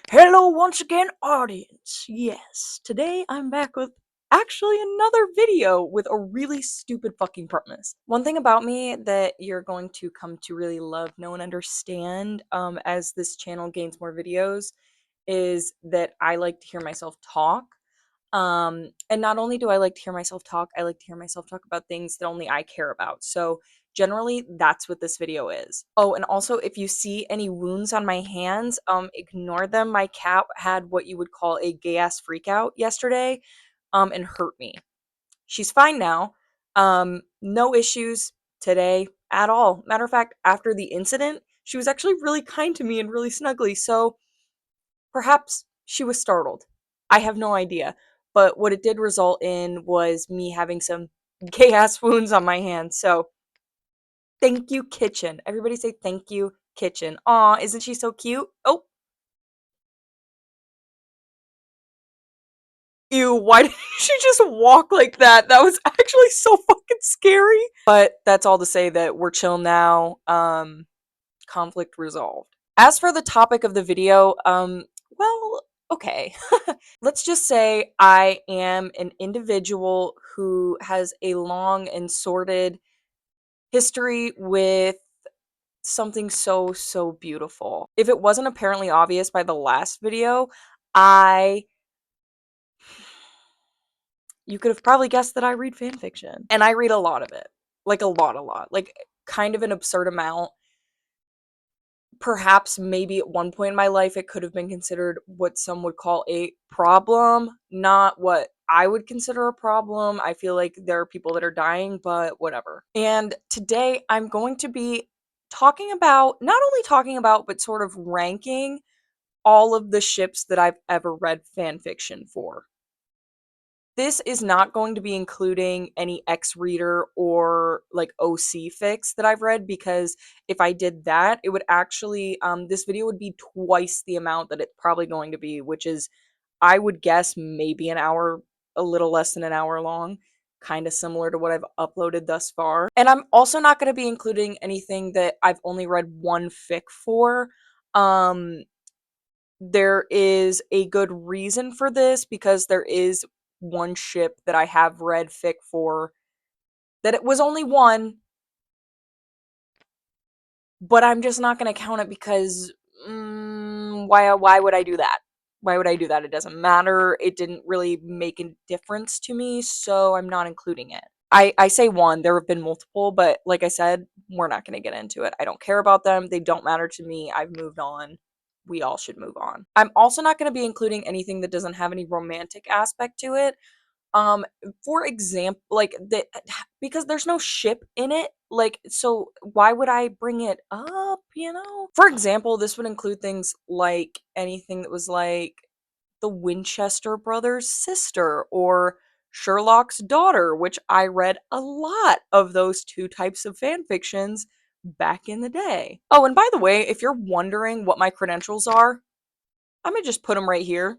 Hello once again, audience. Yes, today I'm back with actually another video with a really stupid fucking premise. One thing about me that you're going to come to really love, know, and understand as this channel gains more videos is that I like to hear myself talk. And not only do I like to hear myself talk, I like to hear myself talk about things that only I care about. So generally, that's what this video is. Oh, and also, if you see any wounds on my hands, ignore them. My cat had what you would call a gay ass freak out yesterday, and hurt me. She's fine now. No issues today at all. Matter of fact, after the incident, she was actually really kind to me and really snuggly. So perhaps she was startled. I have no idea. But what it did result in was me having some gay ass wounds on my hands. So thank you, Kitchen. Everybody say thank you, Kitchen. Aw, isn't she so cute? Oh, ew, why did she just walk like that? That was actually so fucking scary. But that's all to say that we're chill now. Conflict resolved. As for the topic of the video, well, okay. Let's just say I am an individual who has a long and sordid history with something so beautiful. If it wasn't apparently obvious by the last video, I you could have probably guessed that I read fan fiction. And I read a lot of it. Like a lot. Like kind of an absurd amount. Perhaps maybe at one point in my life it could have been considered what some would call a problem, not what I would consider a problem. I feel like there are people that are dying, but whatever. And today I'm going to be talking about, not only talking about, but sort of ranking all of the ships that I've ever read fan fiction for. This is not going to be including any X-Reader or, like, OC fics that I've read, because if I did that, it would actually, this video would be twice the amount that it's probably going to be, which is, I would guess, maybe an hour, a little less than an hour long, kinda similar to what I've uploaded thus far. And I'm also not gonna be including anything that I've only read one fic for. Um, there is a good reason for this, because there is one ship that I have read fic for that it was only one, but I'm just not gonna count it because why would I do that? Why would I do that? It doesn't matter. It didn't really make a difference to me, so I'm not including it. I say one, there have been multiple, but like I said, we're not gonna get into it. I don't care about them. They don't matter to me. I've moved on. We all should move on. I'm also not gonna be including anything that doesn't have any romantic aspect to it. Um, for example, like the because there's no ship in it, like, so why would I bring it up, you know? For example, this would include things like anything that was like the Winchester brothers' sister or Sherlock's daughter, which I read a lot of those two types of fan fictions back in the day. Oh, and by the way, if you're wondering what my credentials are, I'm gonna just put them right here.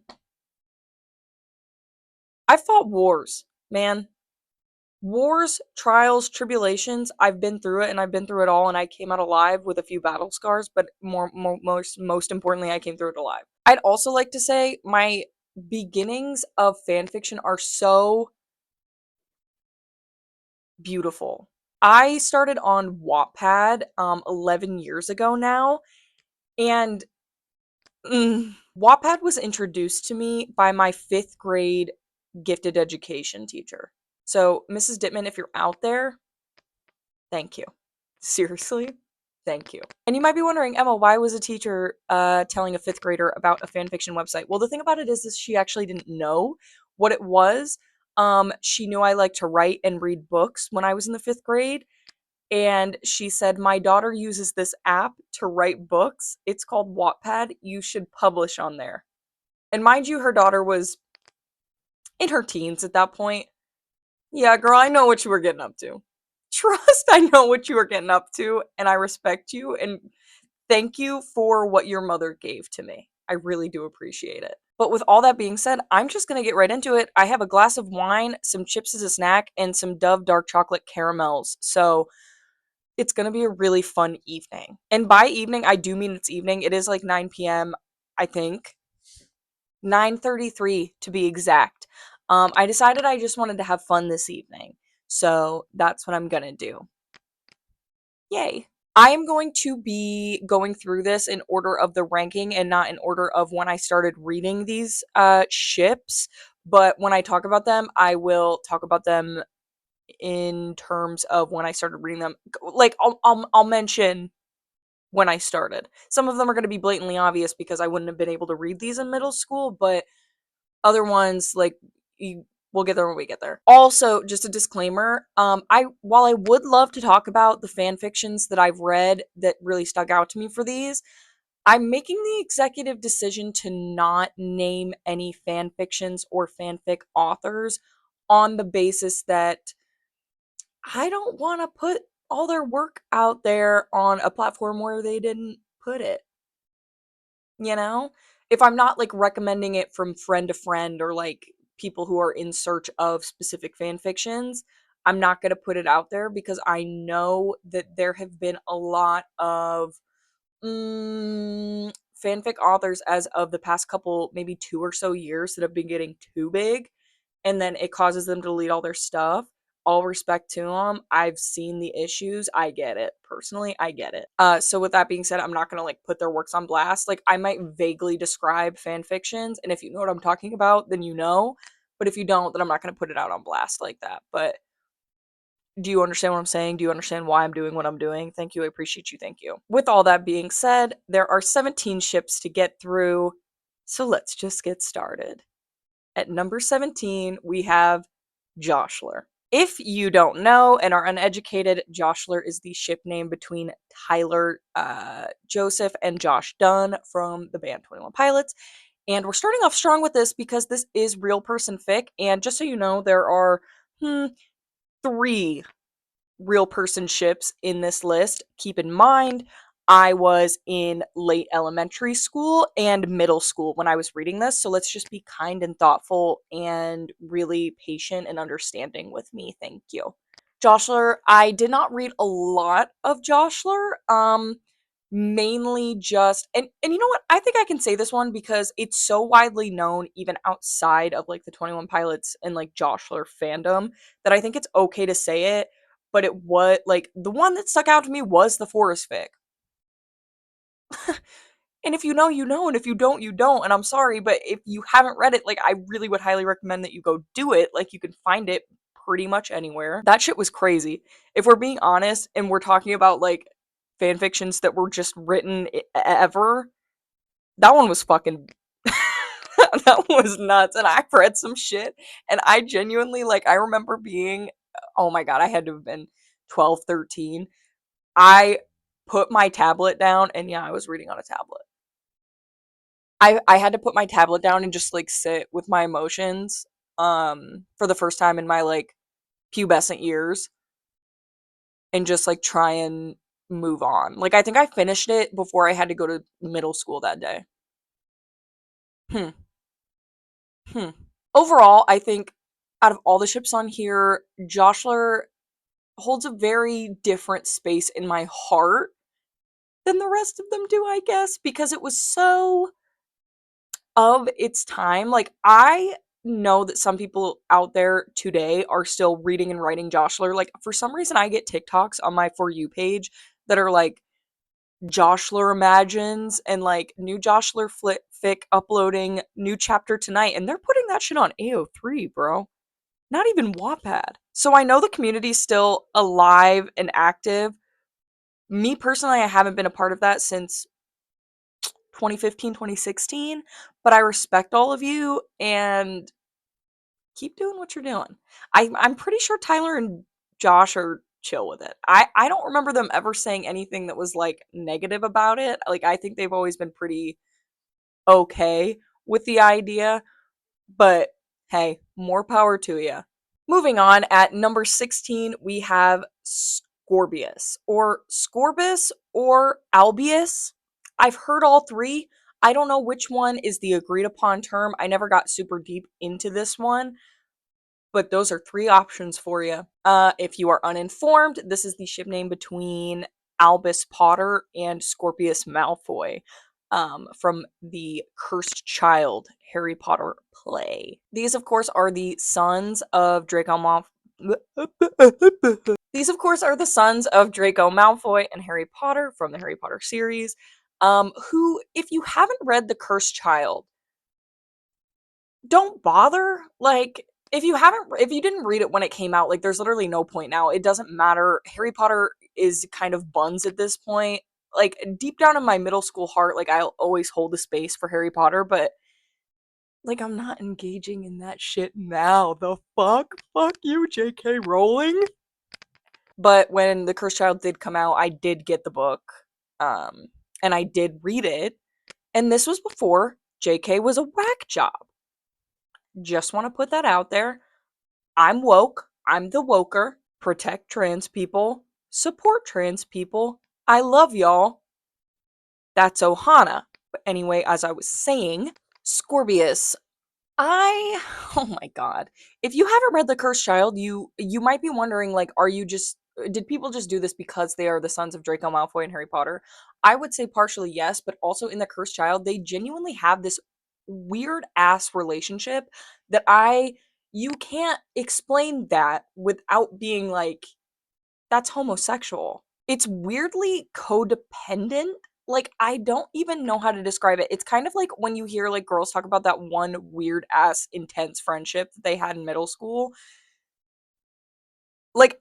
I fought wars, man. Wars, trials, tribulations, I've been through it, and I've been through it all, and I came out alive with a few battle scars, but most importantly, I came through it alive. I'd also like to say my beginnings of fanfiction are so beautiful. I started on Wattpad 11 years ago now, and Wattpad was introduced to me by my 5th grade gifted education teacher. So, Mrs. Dittman, if you're out there, thank you. Seriously, thank you. And you might be wondering, Emma, why was a teacher telling a 5th grader about a fanfiction website? Well, the thing about it is she actually didn't know what it was. She knew I liked to write and read books when I was in the 5th grade. And she said, my daughter uses this app to write books. It's called Wattpad. You should publish on there. And mind you, her daughter was in her teens at that point. Yeah, girl, I know what you were getting up to. Trust, I know what you were getting up to, and I respect you, and thank you for what your mother gave to me. I really do appreciate it. But with all that being said, I'm just gonna get right into it. I have a glass of wine, some chips as a snack, and some Dove dark chocolate caramels. So it's gonna be a really fun evening. And by evening, I do mean it's evening. It is like 9 p.m., I think. 9:33 to be exact. I decided I just wanted to have fun this evening, so that's what I'm gonna do. Yay. I am going to be going through this in order of the ranking and not in order of when I started reading these ships. But when I talk about them, I will talk about them in terms of when I started reading them. Like I'll mention when I started. Some of them are going to be blatantly obvious because I wouldn't have been able to read these in middle school, but other ones like we'll get there when we get there. Also, just a disclaimer, I while I would love to talk about the fan fictions that I've read that really stuck out to me for these, I'm making the executive decision to not name any fan fictions or fanfic authors on the basis that I don't want to put all their work out there on a platform where they didn't put it, you know? If I'm not like recommending it from friend to friend or like people who are in search of specific fan fictions, I'm not going to put it out there because I know that there have been a lot of fanfic authors as of the past couple, maybe 2 or so years that have been getting too big and then it causes them to delete all their stuff. All respect to them. I've seen the issues. I get it. Personally, I get it. So with that being said, I'm not gonna like put their works on blast. Like I might vaguely describe fan fictions, and if you know what I'm talking about, then you know. But if you don't, then I'm not gonna put it out on blast like that. But do you understand what I'm saying? Do you understand why I'm doing what I'm doing? Thank you. I appreciate you. Thank you. With all that being said, there are 17 ships to get through. So let's just get started. At number 17, we have Joshler. If you don't know and are uneducated, Joshler is the ship name between Tyler Joseph and Josh Dunn from the band 21 Pilots. And we're starting off strong with this because this is real person fic. And just so you know, there are 3 real person ships in this list. Keep in mind, I was in late elementary school and middle school when I was reading this, so let's just be kind and thoughtful and really patient and understanding with me. Thank you. Joshler, I did not read a lot of Joshler. Mainly just and you know what? I think I can say this one because it's so widely known even outside of like the 21 Pilots and like Joshler fandom that I think it's okay to say it, but it was like the one that stuck out to me was the Forest fic. And if you know, you know, and if you don't, you don't. And I'm sorry, but if you haven't read it, like I really would highly recommend that you go do it. Like you can find it pretty much anywhere. That shit was crazy. If we're being honest and we're talking about like fan fictions that were just written ever, that one was fucking that was nuts. And I've read some shit and I genuinely like I remember being oh my god, I had to have been 12, 13. I put my tablet down and yeah, I was reading on a tablet. I had to put my tablet down and just like sit with my emotions for the first time in my like pubescent years and just like try and move on. Like I think I finished it before I had to go to middle school that day. Hmm. Hmm. Overall, I think out of all the ships on here, Joshler holds a very different space in my heart than the rest of them do, I guess, because it was so of its time. Like, I know that some people out there today are still reading and writing Joshler. Like, for some reason, I get TikToks on my For You page that are like Joshler Imagines and like new Joshler fic uploading new chapter tonight. And they're putting that shit on AO3, bro. Not even Wattpad. So I know the community's still alive and active. Me personally, I haven't been a part of that since 2015, 2016, but I respect all of you and keep doing what you're doing. I'm pretty sure Tyler and Josh are chill with it. I don't remember them ever saying anything that was like negative about it. Like I think they've always been pretty okay with the idea, but hey, more power to you. Moving on, at number 16, we have Scorbus or Albius. I've heard all 3. I don't know which one is the agreed upon term. I never got super deep into this one, but those are 3 options for you. If you are uninformed, this is the ship name between Albus Potter and Scorpius Malfoy. from the Cursed Child Harry Potter play. These, of course, are the sons of Draco Malfoy. These, of course, are the sons of Draco Malfoy and Harry Potter from the Harry Potter series. Who, if you haven't read The Cursed Child, don't bother. Like, if you didn't read it when it came out, like, there's literally no point now. It doesn't matter. Harry Potter is kind of buns at this point. Like, deep down in my middle school heart, like, I'll always hold a space for Harry Potter, but like, I'm not engaging in that shit now. The fuck? Fuck you, JK Rowling. But when The Cursed Child did come out, I did get the book. And I did read it. And this was before JK was a whack job. Just want to put that out there. I'm woke. I'm the woker. Protect trans people. Support trans people. I love y'all. That's Ohana. But anyway, as I was saying, Scorpius. Oh my god. If you haven't read The Cursed Child, you might be wondering, like, did people just do this because they are the sons of Draco Malfoy and Harry Potter? I would say partially yes, but also in The Cursed Child, they genuinely have this weird ass relationship that you can't explain that without being like, that's homosexual. It's weirdly codependent. Like, I don't even know how to describe it. It's kind of like when you hear like girls talk about that one weird ass intense friendship that they had in middle school. Like,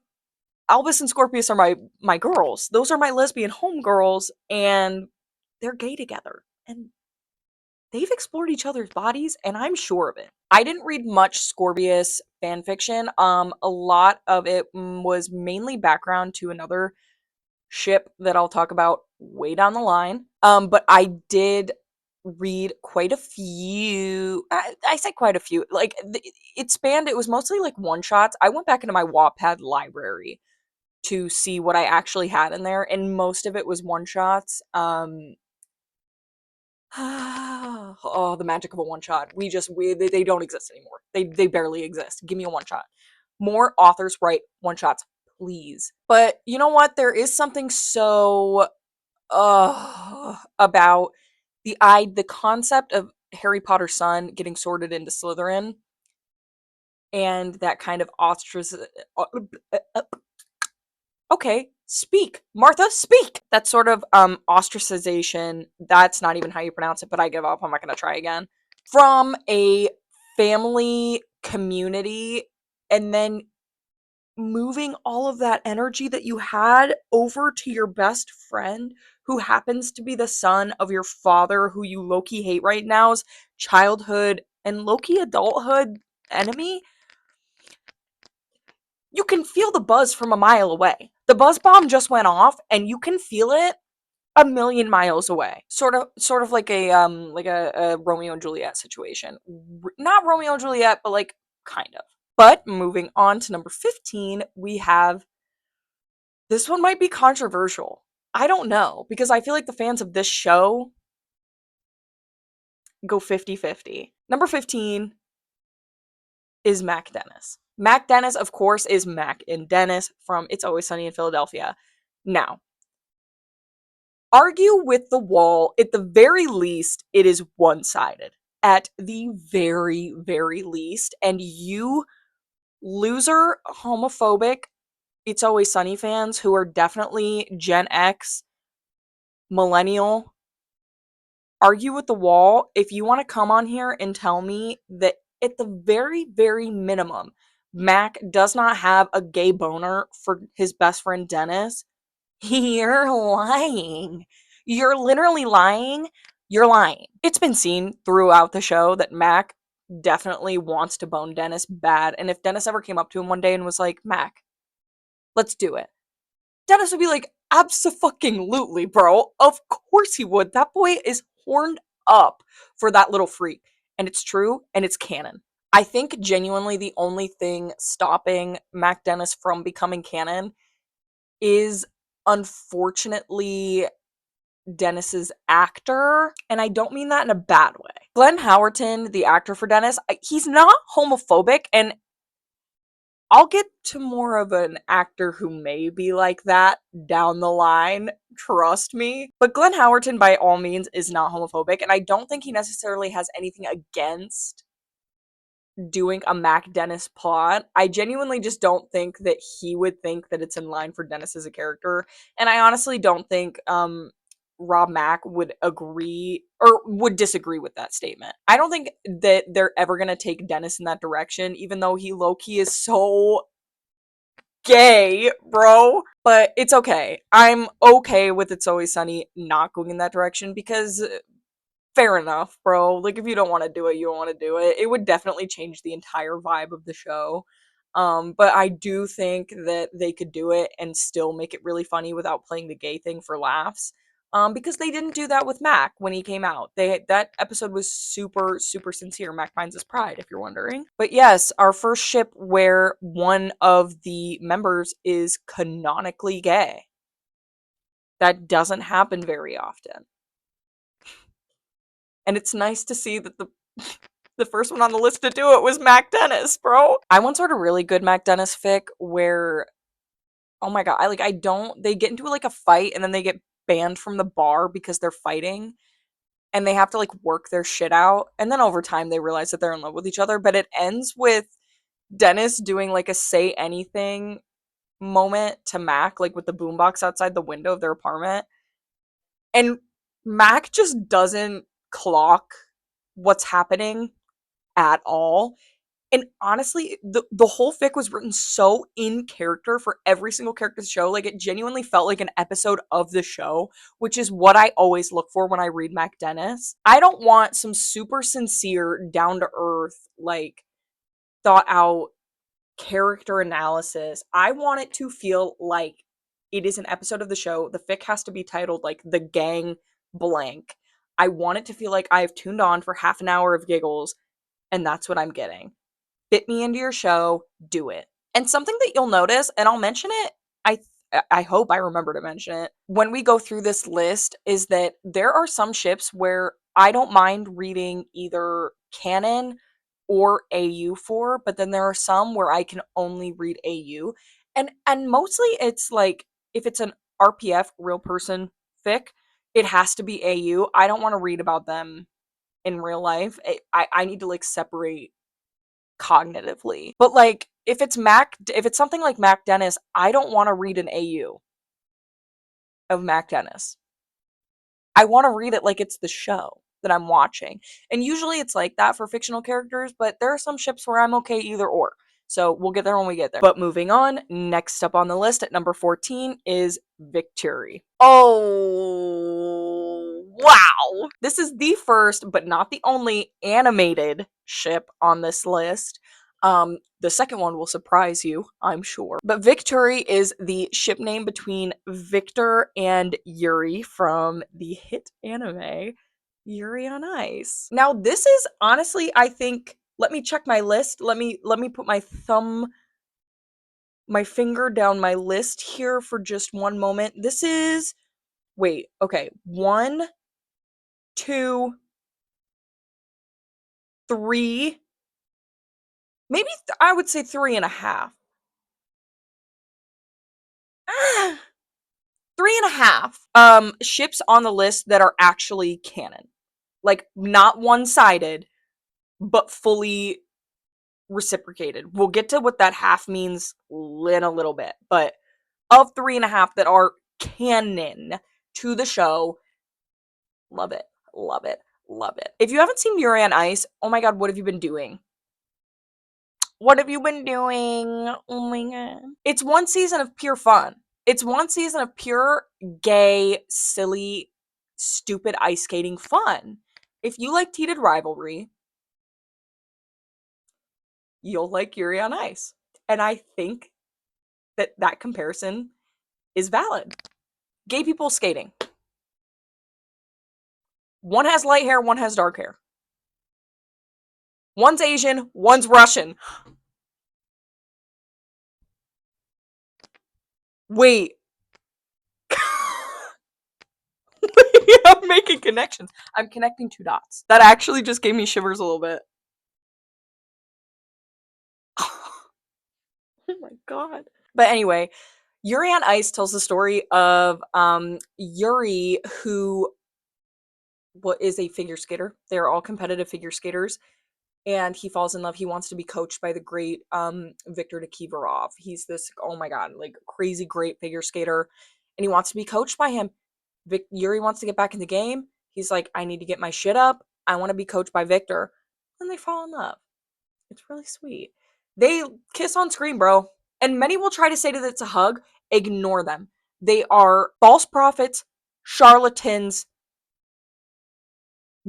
Albus and Scorpius are my girls. Those are my lesbian homegirls, and they're gay together. And they've explored each other's bodies, and I'm sure of it. I didn't read much Scorpius fanfiction. A lot of it was mainly background to another ship that I'll talk about way down the line. But I did read quite a few. I say quite a few. Like, it spanned. It was mostly like one shots. I went back into my Wattpad library to see what I actually had in there, and most of it was one shots. Oh, the magic of a one shot. They don't exist anymore. They barely exist. Give me a one shot. More authors write one shots, please. But you know what? There is something so about the concept of Harry Potter's son getting sorted into Slytherin and that kind of okay, speak, Martha, speak. That sort of ostracization, that's not even how you pronounce it, but I give up. I'm not going to try again. From a family community, and then moving all of that energy that you had over to your best friend who happens to be the son of your father, who you low-key hate right now's childhood and low-key adulthood enemy. You can feel the buzz from a mile away. The buzz bomb just went off and you can feel it a million miles away. Sort of like a Romeo and Juliet situation. Not Romeo and Juliet, but like kind of. But moving on to number 15, we have, this one might be controversial. I don't know, because I feel like the fans of this show go 50-50. Number 15 is Mac Dennis. Mac Dennis, of course, is Mac and Dennis from It's Always Sunny in Philadelphia. Now, argue with the wall. At the very least, it is one-sided. At the very, very least. And you loser, homophobic, It's Always Sunny fans who are definitely Gen X, millennial, argue with the wall. If you want to come on here and tell me that at the very, very minimum, Mac does not have a gay boner for his best friend Dennis, you're lying. You're literally lying. You're lying. It's been seen throughout the show that Mac definitely wants to bone Dennis bad. And if Dennis ever came up to him one day and was like, Mac, let's do it, Dennis would be like, abso-fucking-lutely, bro. Of course he would. That boy is horned up for that little freak. And it's true, and it's canon. I think genuinely the only thing stopping Mac Dennis from becoming canon is, unfortunately, Dennis's actor. And I don't mean that in a bad way. Glenn Howerton, the actor for Dennis, he's not homophobic, and I'll get to more of an actor who may be like that down the line, trust me. But Glenn Howerton, by all means, is not homophobic, and I don't think he necessarily has anything against doing a Mac Dennis plot. I genuinely just don't think that he would think that it's in line for Dennis as a character. And I honestly don't think Rob Mack would agree or would disagree with that statement. I don't think that they're ever going to take Dennis in that direction, even though he low-key is so gay, bro. But it's okay. I'm okay with It's Always Sunny not going in that direction because fair enough, bro. Like, if you don't want to do it, you don't want to do it. It would definitely change the entire vibe of the show. But I do think that they could do it and still make it really funny without playing the gay thing for laughs. Because they didn't do that with Mac when he came out. That episode was super, super sincere. Mac finds his pride, if you're wondering. But yes, our first ship where one of the members is canonically gay. That doesn't happen very often. And it's nice to see that the first one on the list to do it was Mac Dennis, bro. I once heard a really good Mac Dennis fic where, oh my god, I don't, they get into like a fight and then they get banned from the bar because they're fighting and they have to like work their shit out. And then over time they realize that they're in love with each other, but it ends with Dennis doing like a say anything moment to Mac, like with the boombox outside the window of their apartment. And Mac just doesn't clock what's happening at all. And honestly, the whole fic was written so in character for every single character of the show. Like, it genuinely felt like an episode of the show, which is what I always look for when I read Mac Dennis. I don't want some super sincere, down to earth, like, thought out character analysis. I want it to feel like it is an episode of the show. The fic has to be titled, like, The Gang Blank. I want it to feel like I've tuned on for half an hour of giggles, and that's what I'm getting. Fit me into your show, do it. And something that you'll notice, and I'll mention it, I hope I remember to mention it when we go through this list, is that there are some ships where I don't mind reading either canon or AU for, but then there are some where I can only read AU. And mostly it's like if it's an RPF real person fic, it has to be AU. I don't want to read about them in real life. I need to like separate cognitively. But like if it's something like Mac Dennis, I don't want to read an AU of Mac Dennis. I want to read it like it's the show that I'm watching. And usually it's like that for fictional characters, but there are some ships where I'm okay either or. So we'll get there when we get there. But moving on, next up on the list at number 14 is Victory. Oh, wow. This is the first, but not the only animated ship on this list. The second one will surprise you, I'm sure. But Victory is the ship name between Victor and Yuri from the hit anime Yuri on Ice. Now, this is honestly, I think, let me check my list. Let me put my finger down my list here for just one moment. This is, wait, okay. 1, 2, 3, maybe I would say 3.5. 3.5 ships on the list that are actually canon. Like, not one-sided, but fully reciprocated. We'll get to what that half means in a little bit, but of 3.5 that are canon to the show, love it, love it, love it. If you haven't seen Yuri on Ice, oh my god, what have you been doing? What have you been doing? Oh my god. It's one season of pure fun. It's one season of pure gay, silly, stupid ice skating fun. If you like Heated Rivalry, you'll like Yuri on Ice. And I think that that comparison is valid. Gay people skating. One has light hair, one has dark hair. One's Asian, one's Russian. Wait. I'm making connections. I'm connecting two dots. That actually just gave me shivers a little bit. God. But anyway, Yuri on Ice tells the story of Yuri, who what is a figure skater. They're all competitive figure skaters, and he falls in love. He wants to be coached by the great Viktor Nikiforov. He's this, oh my god, like crazy great figure skater, and he wants to be coached by him. Yuri wants to get back in the game. He's like, I need to get my shit up. I want to be coached by Victor. And they fall in love. It's really sweet. They kiss on screen, bro. And many will try to say that it's a hug. Ignore them. They are false prophets, charlatans.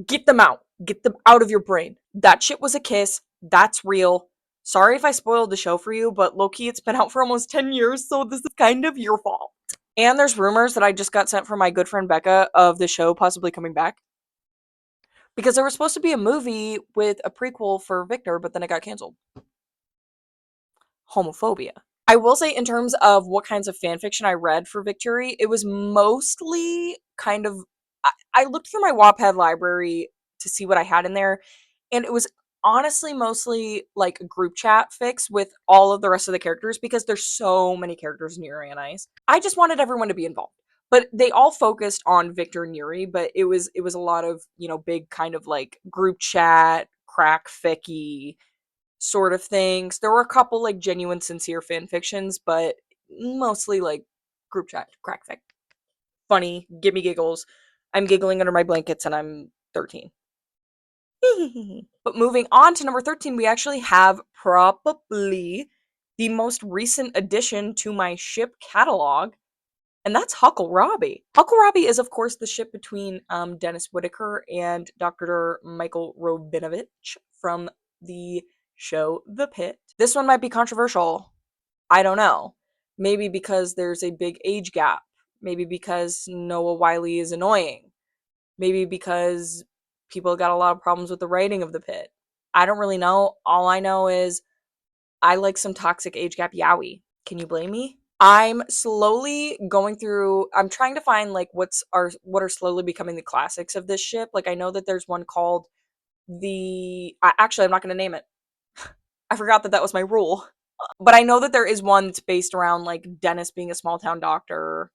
Get them out. Get them out of your brain. That shit was a kiss. That's real. Sorry if I spoiled the show for you, but Loki, it's been out for almost 10 years, so this is kind of your fault. And there's rumors that I just got sent from my good friend Becca of the show possibly coming back. Because there was supposed to be a movie with a prequel for Victor, but then it got canceled. Homophobia. I will say, in terms of what kinds of fan fiction I read for Victory, it was mostly kind of. I looked through my Wattpad library to see what I had in there, and it was honestly mostly like group chat fics with all of the rest of the characters because there's so many characters in Yuri on Ice. I just wanted everyone to be involved. But they all focused on Victor and Yuri, but it was a lot of, big kind of like group chat, crack ficky sort of things. There were a couple like genuine, sincere fan fictions, but mostly like group chat, crack fic. Funny, give me giggles. I'm giggling under my blankets and I'm 13. But moving on to number 13, we actually have probably the most recent addition to my ship catalog, and that's Huckle Robbie. Huckle Robbie is, of course, the ship between Dennis Whitaker and Dr. Michael Robinovich from the show The Pit. This one might be controversial. I don't know. Maybe because there's a big age gap. Maybe because Noah Wyle is annoying. Maybe because people got a lot of problems with the writing of The Pit. I don't really know. All I know is I like some toxic age gap yaoi. Can you blame me? I'm slowly going through. I'm trying to find like what are slowly becoming the classics of this ship. Like I know that there's one called actually I'm not going to name it. I forgot that that was my rule. But I know that there is one that's based around like Dennis being a small town doctor,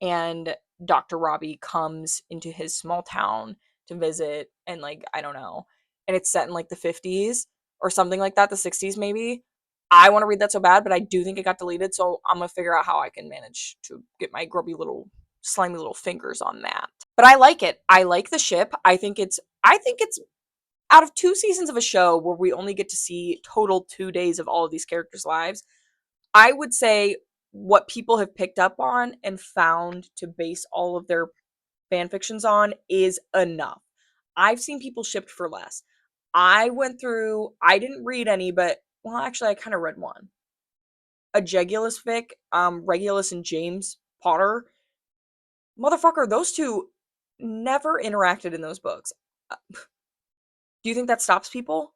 and Dr. Robbie comes into his small town to visit, and like I don't know, and it's set in like the 50s or something like that, the 60s maybe. I want to read that so bad, but I do think it got deleted, so I'm gonna figure out how I can manage to get my grubby little slimy little fingers on that. But I like it. I like the ship. I think it's out of 2 seasons of a show where we only get to see total 2 days of all of these characters' lives. I would say what people have picked up on and found to base all of their fan fictions on is enough. I've seen people shipped for less. I didn't read any, but well, actually, I kind of read one. A Jegulus fic, Regulus and James Potter. Motherfucker, those two never interacted in those books. Do you think that stops people?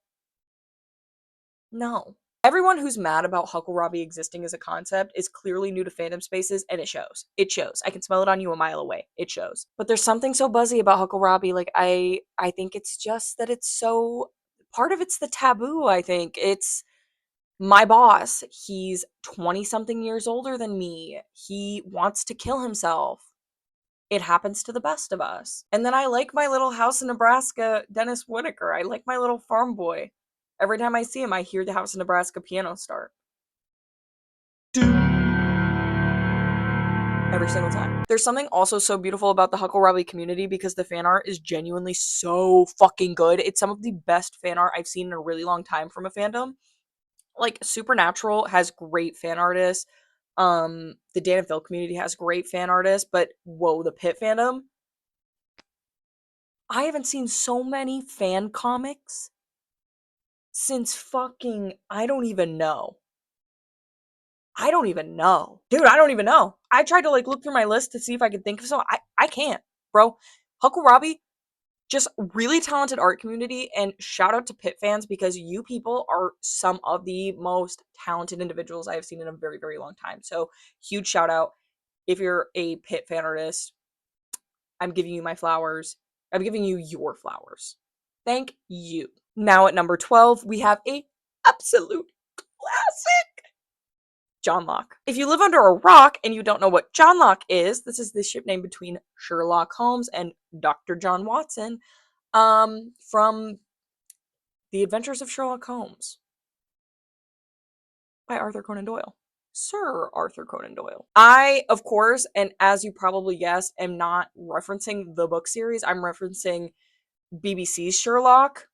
No. Everyone who's mad about Huckle Robbie existing as a concept is clearly new to fandom spaces, and it shows. It shows. I can smell it on you a mile away. It shows. But there's something so buzzy about Huckle Robbie. Like I think it's just that it's so part of it's the taboo, I think. It's my boss. He's 20 something years older than me. He wants to kill himself. It happens to the best of us. And then I like my little house in Nebraska, Dennis Whitaker. I like my little farm boy. Every time I see him, I hear the House in Nebraska piano start. Every single time. There's something also so beautiful about the Huckle Robbie community because the fan art is genuinely so fucking good. It's some of the best fan art I've seen in a really long time from a fandom. Like Supernatural has great fan artists. The Dan and Phil community has great fan artists, but whoa, the Pit fandom. I haven't seen so many fan comics since fucking I don't even know. I don't even know. Dude, I don't even know. I tried to like look through my list to see if I could think of some. I can't, bro. Huckle Robbie, just really talented art community, and shout out to Pit fans because you people are some of the most talented individuals I have seen in a very, very long time. So huge shout out. If you're a Pit fan artist, I'm giving you my flowers. I'm giving you your flowers. Thank you. Now at number 12, we have a absolute classic. John Locke. If you live under a rock and you don't know what John Locke is, this is the ship name between Sherlock Holmes and Dr. John Watson, from The Adventures of Sherlock Holmes by Arthur Conan Doyle. Sir Arthur Conan Doyle. I, of course, and as you probably guessed, am not referencing the book series. I'm referencing BBC's Sherlock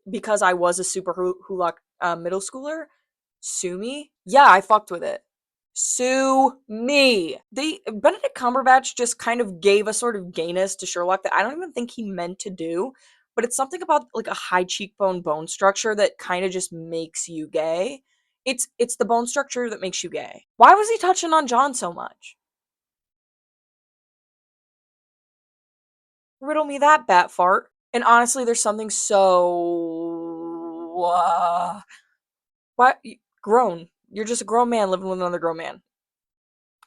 because I was a super Hulock middle schooler. Sue me? Yeah, I fucked with it. Sue me. Benedict Cumberbatch just kind of gave a sort of gayness to Sherlock that I don't even think he meant to do, but it's something about like a high cheekbone bone structure that kind of just makes you gay. It's the bone structure that makes you gay. Why was he touching on John so much? Riddle me that, bat fart. And honestly, there's something so what grown. You're just a grown man living with another grown man.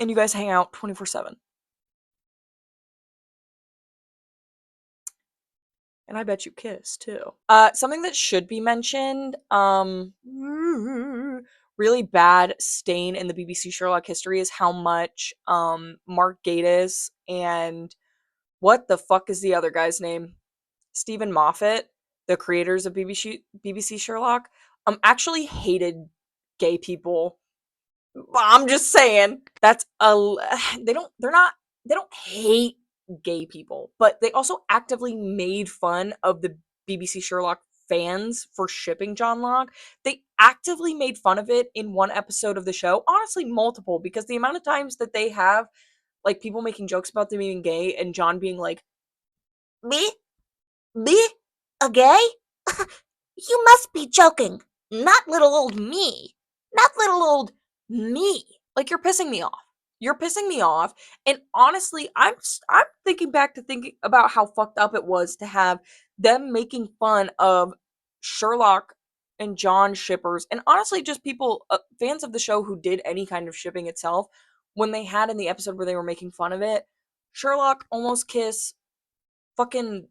And you guys hang out 24/7. And I bet you kiss too. Something that should be mentioned, really bad stain in the BBC Sherlock history is how much Mark Gatiss and what the fuck is the other guy's name? Stephen Moffat, the creators of BBC Sherlock, actually hated gay people. I'm just saying that's a they don't hate gay people, but they also actively made fun of the BBC Sherlock fans for shipping John Locke. They actively made fun of it in one episode of the show, honestly multiple, because the amount of times that they have like people making jokes about them being gay and John being like, "Me? Me? A gay? You must be joking. Not little old me. Not little old me." Like, you're pissing me off. You're pissing me off. And honestly, I'm thinking back to thinking about how fucked up it was to have them making fun of Sherlock and John shippers, and honestly, just people fans of the show who did any kind of shipping itself. When they had in the episode where they were making fun of it, Sherlock almost kiss fucking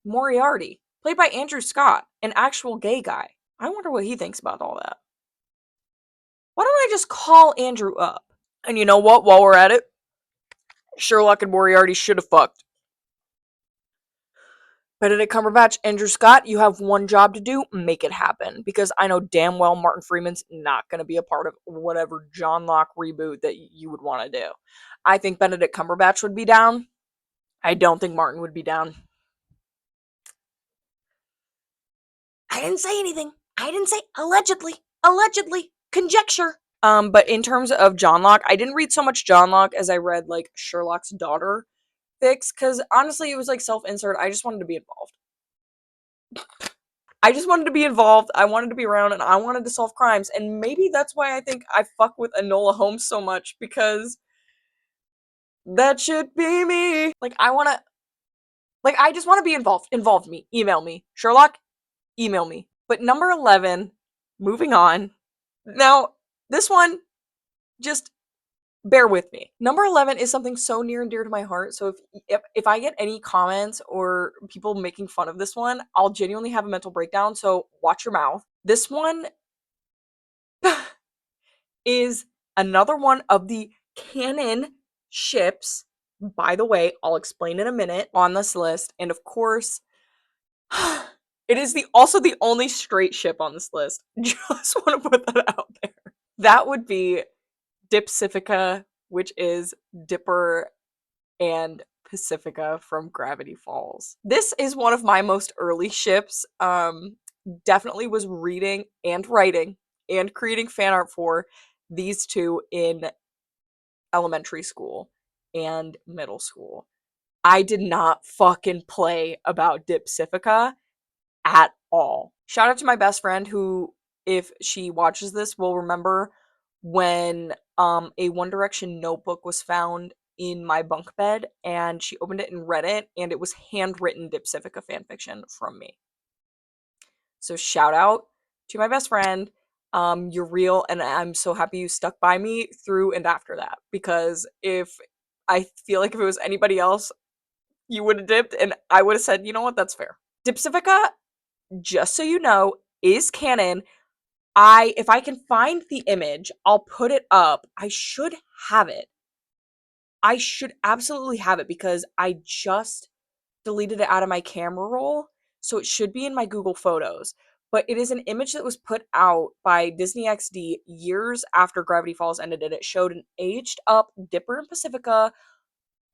Moriarty, played by Andrew Scott, an actual gay guy. I wonder what he thinks about all that. Why don't I just call Andrew up? And you know what? While we're at it, Sherlock and Moriarty should have fucked. Benedict Cumberbatch, Andrew Scott, you have one job to do, make it happen. Because I know damn well Martin Freeman's not going to be a part of whatever John Locke reboot that you would want to do. I think Benedict Cumberbatch would be down. I don't think Martin would be down. I didn't say anything. I didn't say allegedly. Allegedly. Conjecture. But in terms of John Locke, I didn't read so much John Locke as I read like Sherlock's daughter fics, because honestly, it was like self-insert. I just wanted to be involved. I just wanted to be involved. I wanted to be around, and I wanted to solve crimes. And maybe that's why I think I fuck with Enola Holmes so much, because that should be me. Like, I just want to be involved. Involve me. Email me. Sherlock, email me. But number 11, moving on. Now, this one, just bear with me. Number 11 is something so near and dear to my heart. So if I get any comments or people making fun of this one, I'll genuinely have a mental breakdown. So watch your mouth. This one is another one of the canon ships. By the way, I'll explain in a minute on this list. And of course, it is also the only straight ship on this list. Just want to put that out there. That would be Dipsifica, which is Dipper and Pacifica from Gravity Falls. This is one of my most early ships. Definitely was reading and writing and creating fan art for these two in elementary school and middle school. I did not fucking play about Dipsifica at all. Shout out to my best friend who, if she watches this, will remember when a One Direction notebook was found in my bunk bed, and she opened it and read it, and it was handwritten Dipsifica fanfiction from me. So shout out to my best friend. You're real, and I'm so happy you stuck by me through and after that, because if I feel like if it was anybody else, you would have dipped, and I would have said, you know what, that's fair. Dipsifica, just so you know, is canon. if I can find the image, I'll put it up. I should have it. I should absolutely have it because I just deleted it out of my camera roll, so it should be in my Google Photos. But it is an image that was put out by Disney XD years after Gravity Falls ended, and it showed an aged up Dipper and Pacifica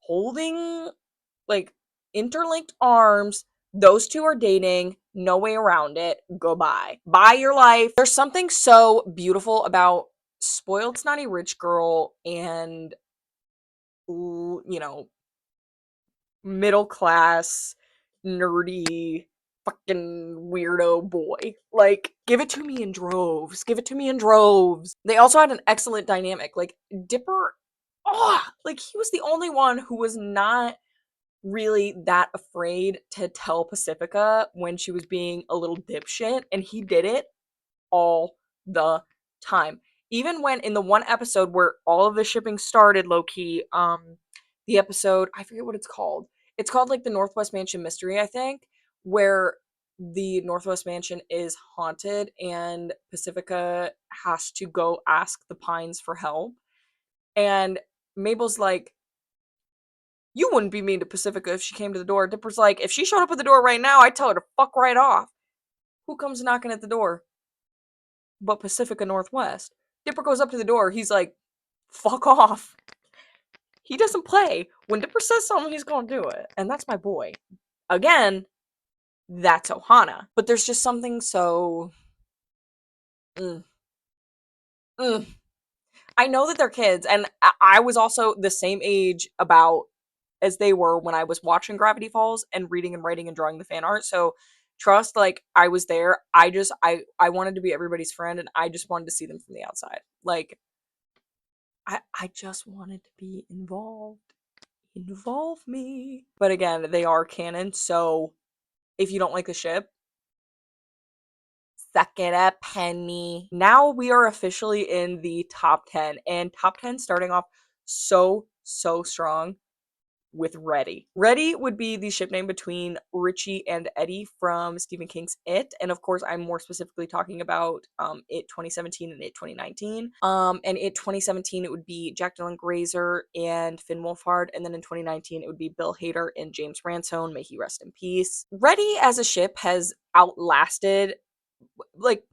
holding like interlinked arms. Those two are dating, no way around it. Goodbye. Buy your life. There's something so beautiful about spoiled, snotty rich girl and, you know, middle class, nerdy, fucking weirdo boy. Like, give it to me in droves. Give it to me in droves. They also had an excellent dynamic. Like, Dipper, oh, like, he was the only one who was not really that afraid to tell Pacifica when she was being a little dipshit, and he did it all the time. Even when in the one episode where all of the shipping started low key, the episode, I forget what it's called. It's called like the Northwest Mansion Mystery, I think, where the Northwest Mansion is haunted and Pacifica has to go ask the Pines for help. And Mabel's like, you wouldn't be mean to Pacifica if she came to the door. Dipper's like, if she showed up at the door right now, I'd tell her to fuck right off. Who comes knocking at the door? But Pacifica Northwest. Dipper goes up to the door. He's like, fuck off. He doesn't play. When Dipper says something, he's gonna do it. And that's my boy. Again, that's Ohana. But there's just something so. Mm, mm. I know that they're kids, and I was also the same age about as they were when I was watching Gravity Falls and reading and writing and drawing the fan art. So trust, like I was there. I wanted to be everybody's friend, and I just wanted to see them from the outside. Like I just wanted to be involved. Involve me. But again, they are canon, so if you don't like the ship, suck it up, Penny. Now we are officially in the top 10, and top 10 starting off so strong with Reddy. Reddy would be the ship name between Richie and Eddie from Stephen King's It, and of course, I'm more specifically talking about It 2017 and It 2019. And It 2017, it would be Jack Dylan Grazer and Finn Wolfhard, and then in 2019, it would be Bill Hader and James Ransone. May he rest in peace. Reddy as a ship has outlasted, like,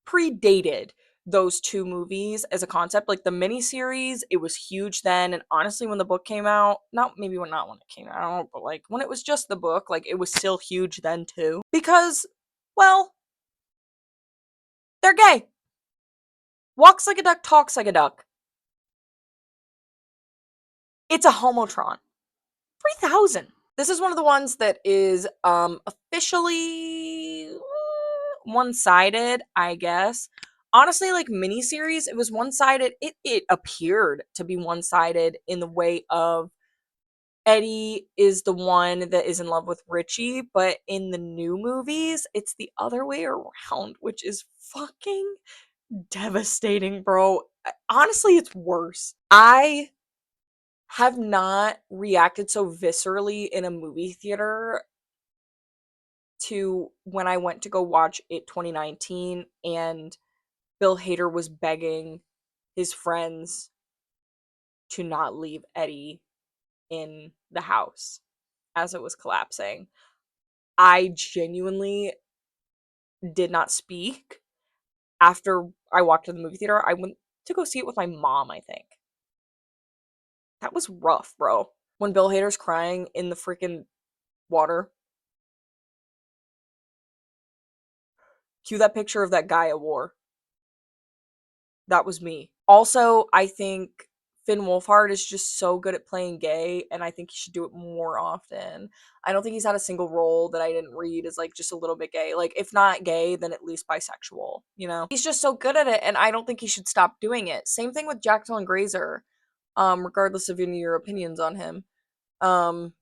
predated those two movies as a concept. Like the miniseries, it was huge then, and honestly, when the book came out, not when it came out, but like when it was just the book, like it was still huge then too. Because, well, they're gay. Walks like a duck, talks like a duck. It's a homotron. 3000. This is one of the ones that is officially one-sided, I guess. Honestly, like miniseries, it was one-sided. It appeared to be one-sided in the way of Eddie is the one that is in love with Richie, but in the new movies, it's the other way around, which is fucking devastating, bro. Honestly, it's worse. I have not reacted so viscerally in a movie theater to when I went to go watch It 2019 and Bill Hader was begging his friends to not leave Eddie in the house as it was collapsing. I genuinely did not speak after I walked to the movie theater. I went to go see it with my mom, I think. That was rough, bro. When Bill Hader's crying in the freaking water. Cue that picture of that guy at war. That was me. Also, I think Finn Wolfhard is just so good at playing gay, and I think he should do it more often. I don't think he's had a single role that I didn't read as like just a little bit gay. Like, if not gay, then at least bisexual, you know? He's just so good at it, and I don't think he should stop doing it. Same thing with Jack Dylan Grazer, regardless of your opinions on him. Um,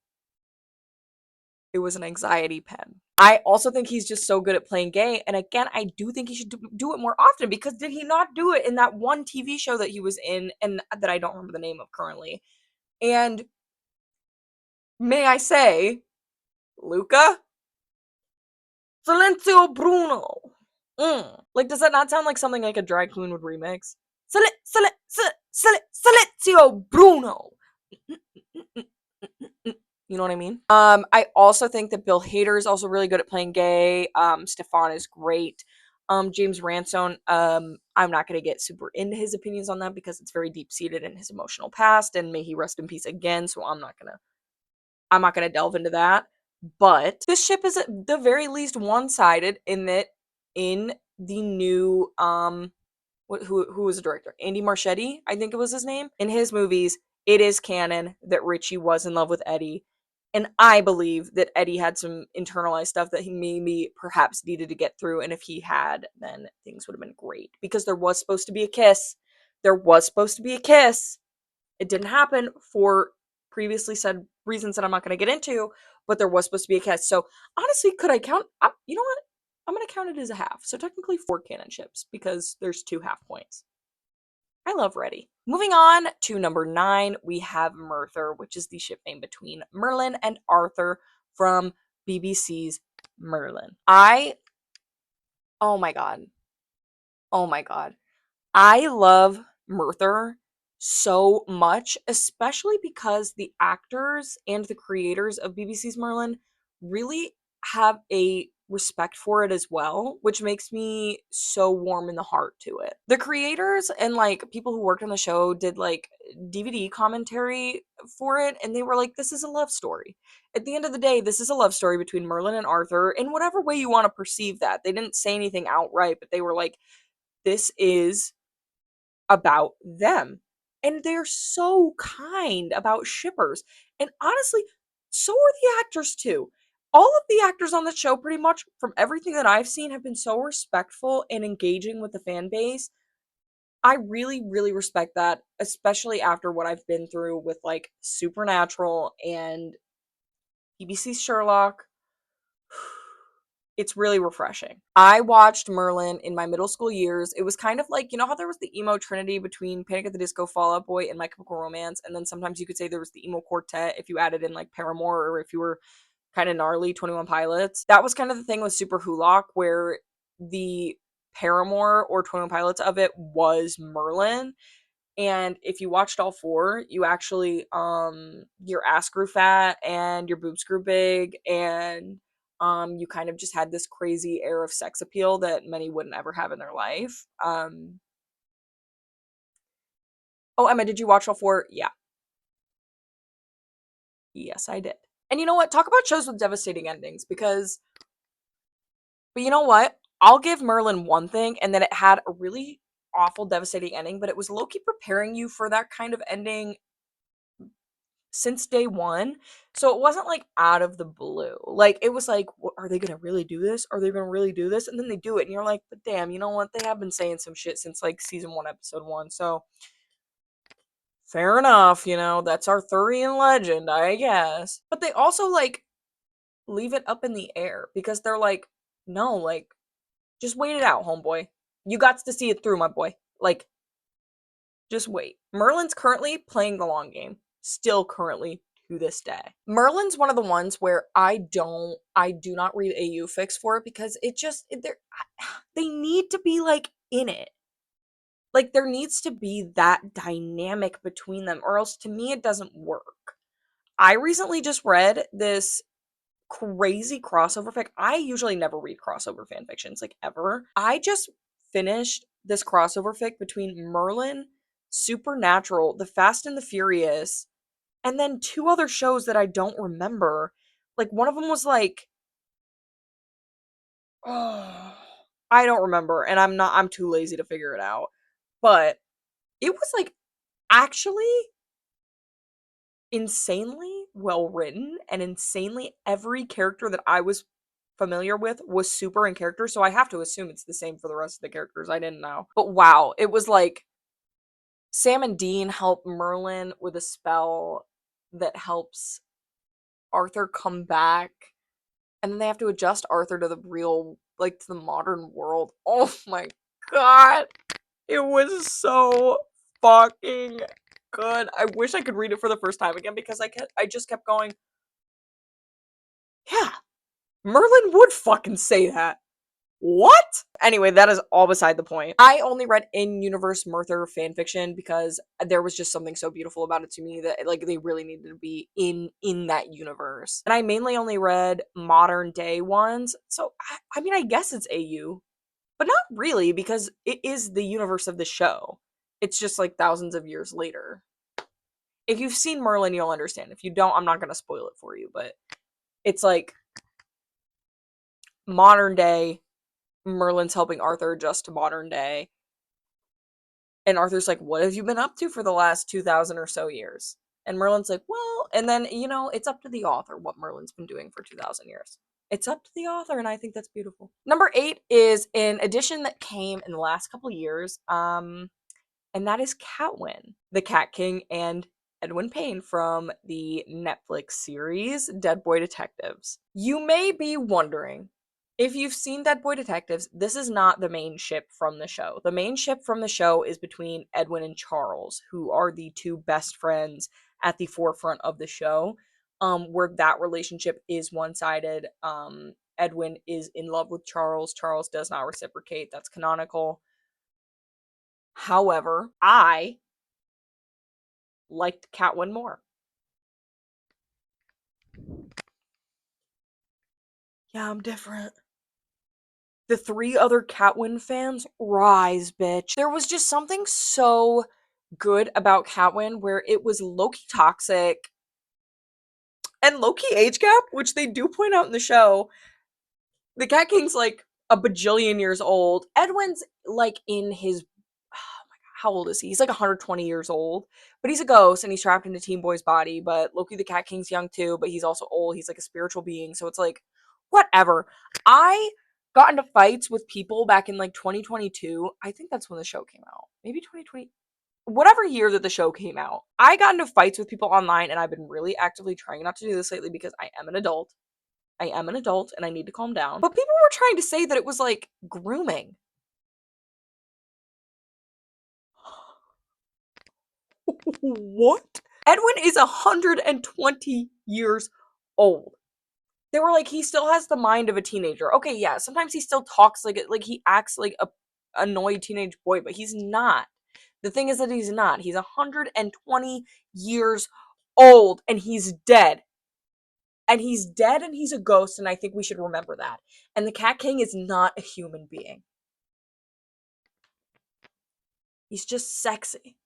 it was an anxiety pen. I also think he's just so good at playing gay, and again, I do think he should do it more often, because did he not do it in that one TV show that he was in, and that I don't remember the name of currently? And may I say, Luca? Silencio Bruno. Like, does that not sound like something like a drag queen would remix? Silenzio Bruno. You know what I mean? I also think that Bill Hader is also really good at playing gay. Stefan is great. James Ransone, I'm not gonna get super into his opinions on that because it's very deep seated in his emotional past, and may he rest in peace again. So I'm not gonna delve into that. But this ship is at the very least one sided in that in the new who was the director? Andy Marchetti, I think it was his name. In his movies, it is canon that Richie was in love with Eddie. And I believe that Eddie had some internalized stuff that he maybe perhaps needed to get through. And if he had, then things would have been great. Because there was supposed to be a kiss. There was supposed to be a kiss. It didn't happen for previously said reasons that I'm not going to get into, but there was supposed to be a kiss. So honestly, could I count? You know what? I'm going to count it as a half. So technically 4 canon ships because there's 2 half points. I love Reddy. Moving on to number 9, we have Merthyr, which is the ship name between Merlin and Arthur from BBC's Merlin. Oh my god. Oh my god. I love Merthyr so much, especially because the actors and the creators of BBC's Merlin really have a respect for it as well, which makes me so warm in the heart to it. The creators and like people who worked on the show did like DVD commentary for it, and they were like, this is a love story. At the end of the day, this is a love story between Merlin and Arthur in whatever way you want to perceive that. They didn't say anything outright, but they were like, this is about them. And they're so kind about shippers. And honestly, so are the actors too. All of the actors on the show, pretty much from everything that I've seen, have been so respectful and engaging with the fan base. I really, really respect that, especially after what I've been through with like Supernatural and BBC's Sherlock. It's really refreshing. I watched Merlin in my middle school years. It was kind of like, you know how there was the emo trinity between Panic at the Disco, Fall Out Boy, and My Chemical Romance, and then sometimes you could say there was the emo quartet if you added in like Paramore or if you were kind of gnarly 21 Pilots. That was kind of the thing with Super Hulock where the Paramore or 21 Pilots of it was Merlin. And if you watched all 4, you actually your ass grew fat and your boobs grew big, and you kind of just had this crazy air of sex appeal that many wouldn't ever have in their life. Oh, Emma, did you watch all 4? Yeah. Yes, I did. And you know what? Talk about shows with devastating endings but you know what? I'll give Merlin one thing, and then it had a really awful, devastating ending, but it was low-key preparing you for that kind of ending since day one. So it wasn't like out of the blue. Like it was like, are they gonna really do this? Are they gonna really do this? And then they do it, and you're like, but damn, you know what? They have been saying some shit since like season 1, episode 1. So fair enough, that's Arthurian legend, I guess. But they also like leave it up in the air because they're like, no, like, just wait it out, homeboy. You got to see it through, my boy. Like, just wait. Merlin's currently playing the long game. Still currently to this day. Merlin's one of the ones where I do not read AU fix for it because they need to be like in it. Like there needs to be that dynamic between them or else to me it doesn't work. I recently just read this crazy crossover fic. I usually never read crossover fan fictions like ever. I just finished this crossover fic between Merlin, Supernatural, The Fast and the Furious, and then 2 other shows that I don't remember. Like one of them was like oh, I don't remember and I'm too lazy to figure it out. But it was like actually insanely well written and insanely every character that I was familiar with was super in character, so I have to assume it's the same for the rest of the characters. I didn't know. But wow, it was like Sam and Dean help Merlin with a spell that helps Arthur come back, and then they have to adjust Arthur to the real, like, to the modern world. Oh my god. It was so fucking good. I wish I could read it for the first time again because I just kept going, yeah, Merlin would fucking say that. What? Anyway, that is all beside the point. I only read in-universe Murther fanfiction because there was just something so beautiful about it to me that like they really needed to be in that universe. And I mainly only read modern day ones. So I mean I guess it's AU, but not really because it is the universe of the show. It's just like thousands of years later. If you've seen Merlin, you'll understand. If you don't, I'm not going to spoil it for you, but it's like modern day Merlin's helping Arthur adjust to modern day. And Arthur's like, "What have you been up to for the last 2000 or so years?" And Merlin's like, "Well," and then, it's up to the author what Merlin's been doing for 2000 years. It's up to the author, and I think that's beautiful. Number 8 is an edition that came in the last couple years. And that is Catwin, the Cat King, and Edwin Payne from the Netflix series Dead Boy Detectives. You may be wondering, if you've seen Dead Boy Detectives, this is not the main ship from the show. The main ship from the show is between Edwin and Charles, who are the two best friends at the forefront of the show, where that relationship is one-sided. Edwin is in love with Charles. Charles does not reciprocate. That's canonical. However, I liked Catwin more. Yeah, I'm different. The 3 other Catwin fans, rise, bitch. There was just something so good about Catwin where it was low-key toxic and low-key age gap, which they do point out in the show. The Cat King's like a bajillion years old. Edwin's like in his how old is he? He's like 120 years old, but he's a ghost and he's trapped in a teen boy's body. But Loki the Cat King's young too, but he's also old. He's like a spiritual being. So it's like, whatever. I got into fights with people back in like 2022. I think that's when the show came out. Maybe 2020. Whatever year that the show came out. I got into fights with people online and I've been really actively trying not to do this lately because I am an adult. I am an adult and I need to calm down. But people were trying to say that it was like grooming. What? Edwin is 120 years old. They were like, he still has the mind of a teenager. Okay, yeah, sometimes he still talks like he acts like a annoyed teenage boy, but he's not. The thing is that he's not. He's 120 years old and he's dead. And he's dead and he's a ghost, and I think we should remember that. And the Cat King is not a human being. He's just sexy.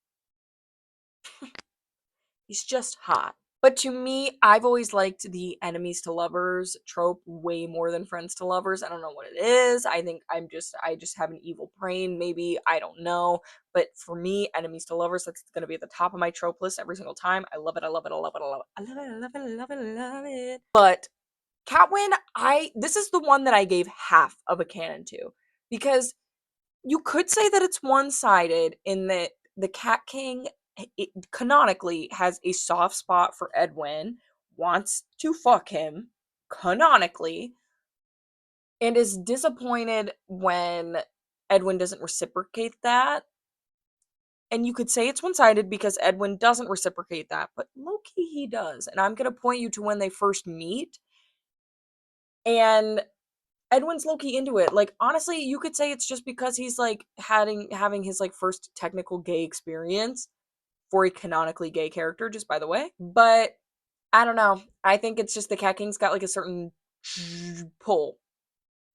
He's just hot. But to me, I've always liked the enemies to lovers trope way more than friends to lovers. I don't know what it is. I think I just have an evil brain, maybe. I don't know. But for me, enemies to lovers, that's gonna be at the top of my trope list every single time. I love it, I love it, I love it, I love it. I love it, I love it, I love it, I love it. But Catwin, this is the one that I gave half of a canon to. Because you could say that it's one-sided in that the Cat King it canonically has a soft spot for Edwin, wants to fuck him canonically, and is disappointed when Edwin doesn't reciprocate that. And you could say it's one-sided because Edwin doesn't reciprocate that, but low-key he does. And I'm gonna point you to when they first meet, and Edwin's low-key into it. Like, honestly, you could say it's just because he's like having his like first technical gay experience for a canonically gay character, just by the way. But I don't know. I think it's just the Cat King's got like a certain pull.